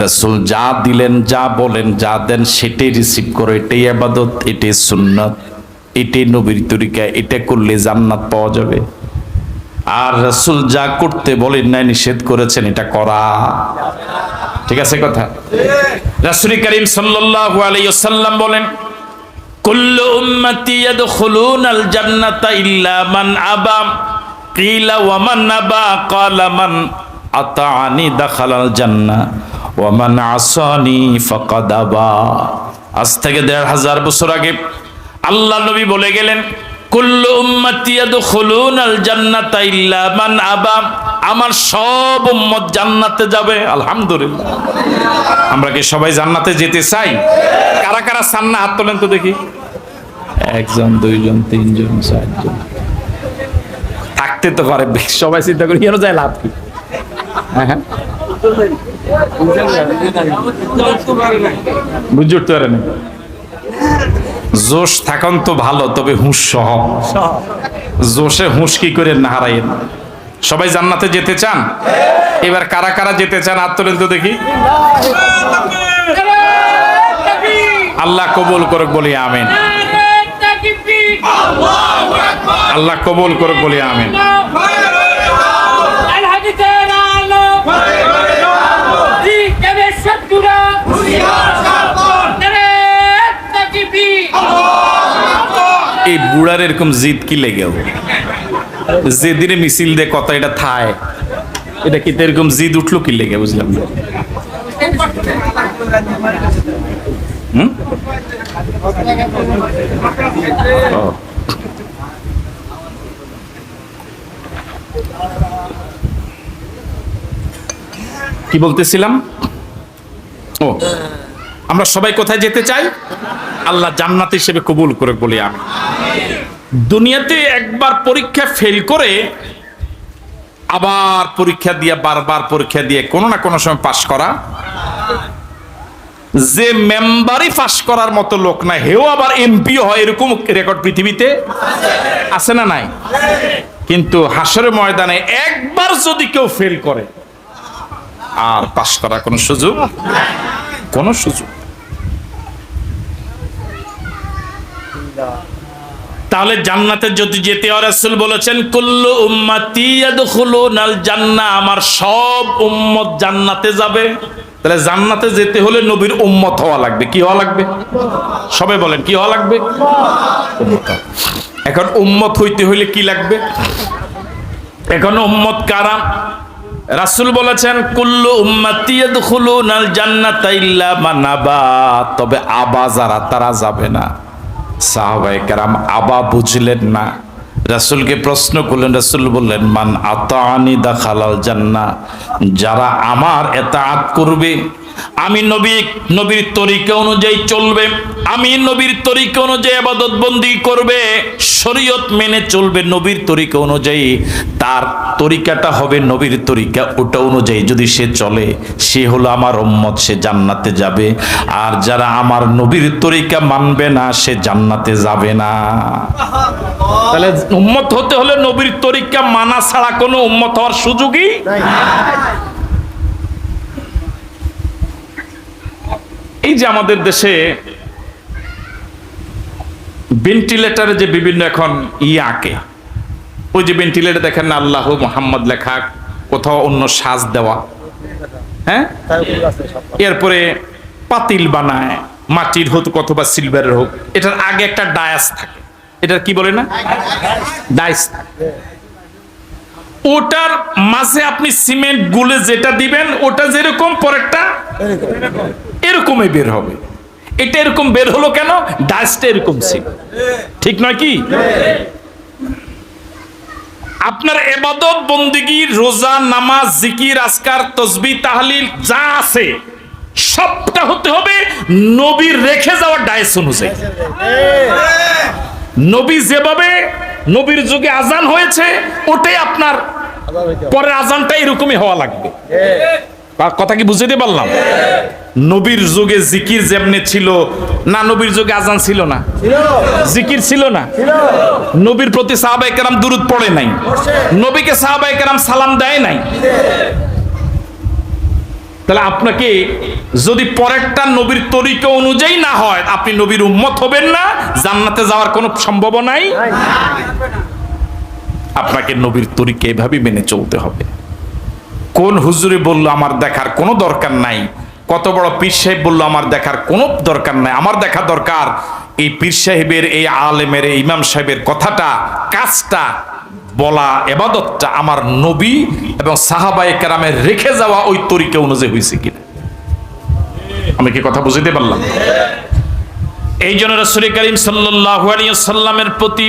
রাসূল যা দিলেন, যা বলেন, যা দেন সেটাই রিসিভ করো, এটাই ইবাদত, এটাই সুন্নাত। এটাই নবীর তরিকা, এটা করলে জান্নাত পাওয়া যাবে। আর রাসূল যা করতে বলেন নাই, নিষেধ করেছেন, এটা করা ঠিক আছে কথা। রাসূল করিম সাল্লাল্লাহু আলাইহি ওয়াসাল্লাম বলেন, কুল্লু উম্মতি ইয়াদখুলুনাল জান্নাতা ইল্লা মান আবা, কিলা ওয়া মান আবা, ক্বালা মান আতাআনি দাখালাল জান্নাহ ওয়া মান আসানি ফাকাদ আবা। আজ থেকে ১৫০০ বছর আগে আল্লাহ নবী বলে গেলেন, কুল্লু উম্মতি ইয়াদখুলুনাল জান্নাতা ইল্লা মান আবা, আমার সব উম্মত জান্নাতে যাবে। আলহামদুলিল্লাহ। আমরা কি সবাই জান্নাতে যেতে চাই? কারা কারা চান না হাত তোলেন তো দেখি। ১ জন ২ জন ৩ জন ৪ জন থাকতে তো পারে, সবাই চিন্তা করি কেন যায়, লাভ কি? হ্যাঁ, বুঝতে উঠতে পারে না। জোশ থাকুন তো ভালো, তবে হুঁশ সহ। জোশে হুঁশ কি করে না হারাইয়েন। সবাই জান্নাতে যেতে চান? এবার কারা কারা যেতে চান হাত তোলেন তো দেখি। আল্লাহ কবুল করুক, বলি আমিন। আল্লাহ কবুল করুক, বলি আমিন। এই বুড়ার এরকম জিদ কি লেগেও, যে দিনে মিছিল দে কথা এটা থায়, এটা কি এরকম জিদ উঠলো কি লেগে? বুঝলাম না। কি বলতেছিলাম? ও, আমরা সবাই কোথায় যেতে চাই? আল্লাহ জান্নাত হিসেবে কবুল করে, বলি আমি। দুনিয়াতে একবার পরীক্ষা ফেল করে আবার পরীক্ষা দিয়ে, বারবার পরীক্ষা দিয়ে কোনো না কোনো সময় পাশ করা, যে মেম্বারই পাশ করার মতো লোক না, হেও আবার এমপি হয়, এরকম রেকর্ড পৃথিবীতে আছে না নাই? কিন্তু হাসরের ময়দানে একবার যদি কেউ ফেল করে, আর পাশ করার কোনো সুযোগ, কোনো সুযোগ। তাহলে জান্নাতে যদি যেতে হয়, রাসূল বলেছেন, কুল্লু উম্মতি ইয়াদখুলুনাল জান্নাহ, আমার সব উম্মত জান্নাতে যাবে। তাহলে জান্নাতে যেতে হলে নবীর উম্মত হওয়া লাগবে। কি হওয়া লাগবে? সবাই বলেন, কি হওয়া লাগবে? এখন উম্মত হইতে হইলে কি লাগবে? এখন উম্মত কারা? রাসূল বলেছেন, কুল্লু উম্মতি ইয়াদখুলুনাল জান্নাতা ইল্লা মান আবা, তবে আবা যারা, তারা যাবে না। সাহাবায়ে কেরাম আবা বুঝলেন না, রাসূলকে প্রশ্ন করলেন। রাসূল বললেন, মান আতাআনি দাখালাল জান্নাহ, যারা আমার ইতাআত করবে, আমি নবীর তরিকা অনুযায়ী চলবে, আমি নবীর তরিকা অনুযায়ী ইবাদত বন্দি করবে, শরীয়ত মেনে চলবে নবীর তরিকা অনুযায়ী, তার তরিকাটা হবে নবীর তরিকা, ওটা অনুযায়ী যদি সে চলে, সে হলো আমার উম্মত, সে জান্নাতে যাবে। আর যারা আমার নবীর তরিকা মানবে না, সে জান্নাতে যাবে না। তাহলে উম্মত হতে হলে নবীর তরিকা মানা ছাড়া কোনো উম্মত হওয়ার সুযোগই নাই। এই যে আমাদের দেশে ভেন্টিলেটরে যে বিভিন্ন এখন আঁকে, ওই যে ভেন্টিলেটর দেখেন না, আল্লাহ মুহাম্মদ লেখা, কোথাও অন্য সাজ দেওয়া, হ্যাঁ, এরপরে পাতিল বানায়, মাটির হোক অথবা সিলভারের হোক, এটার আগে একটা ডায়াস থাকে, এটার কি বলে না, ডায়াস থাকে। ওটার মাঝে আপনি সিমেন্ট গুলে যেটা দিবেন, ওটা যেরকম পরেরটা এরকমই বের হবে। এটা এরকম বের হলো কেন? ডায়াসটা এরকম ছিল, ঠিক নয় কি? আপনার ইবাদত বন্দেগী, রোজা, নামাজ, জিকির, আজকার, তাসবিহ, তাহলিল যা আছে সবটা হতে হবে নবীর রেখে যাওয়া ডায়াস অনুযায়ী। নবী যেভাবে নবীর যুগে আজান হয়েছে, ওটাই আপনার পরের আজানটা এরকমই হওয়া লাগবে। কথা কি বুঝতে পারলাম? নবীর যুগে জিকির যেমনি ছিল না, নবীর যুগে আজান ছিল না, জিকির ছিল না, নবীর প্রতি সাহাবায়ে কেরাম দুরূদ পড়ে নাই, নবীকে সাহাবায়ে কেরাম সালাম দেয় নাই। তাহলে আপনাকে যদি পরেরটা নবীর তরিকা অনুযায়ী না হয়, আপনি নবীর উম্মত হবেন না, জান্নাতে যাওয়ার কোনো সম্ভাবনাই। আপনাকে নবীর তরিকা এভাবেই মেনে চলতে হবে। কোন হুজুরে বলল আমার দেখার কোনো দরকার নাই, কত বড় পীর সাহেব বললো আমার দেখার কোনো দরকার নাই, আমার দেখা দরকার এই পীর সাহেবের, এই আলেমের, এই ইমাম সাহেবের কথাটা, কাজটা, বলা, ইবাদতটা আমার নবী এবং সাহাবায়ে কেরামের রেখে যাওয়া ওই তরিকা অনুযায়ী হয়েছে কিনা। আমি কি কথা বুঝতে পারলাম? এই জন্য রাসূল করিম সাল্লাল্লাহু আলাইহি ওয়াসাল্লামের প্রতি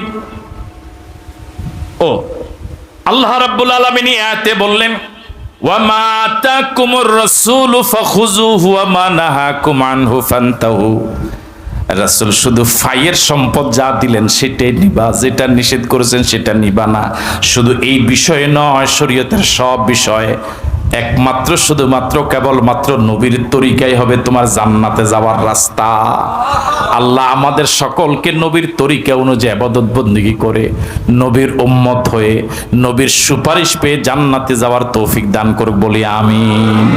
আল্লাহ রাব্বুল আলামিন আয়াতে বললেন, ওয়া মা আতাকুমুর রাসূলু ফাখুযুহু ওয়া মা নাহাকুম আনহু ফান্তাহু। রাসূল শুধু ফাইয়ের সম্পদ যা দিলেন সেটাই নিবা, যেটা নিষেধ করেছেন সেটা নিবা না। শুধু এই বিষয়ে নয়, শরীয়তের সব বিষয়ে একমাত্র শুধুমাত্র কেবলমাত্র নবীর তরিকাই হবে তোমার জান্নাতে যাওয়ার রাস্তা। আল্লাহ আমাদের সকলকে নবীর তরিকা অনুযায়ী ইবাদত বন্দেগী করে নবীর উম্মত হয়ে নবীর সুপারিশ পেয়ে জান্নাতে যাওয়ার তৌফিক দান করুক, বলি আমিন।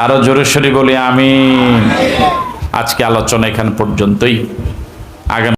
আরো জোরে সরে বলি আমিন। আজকে আলোচনা এখান পর্যন্তই। আগামী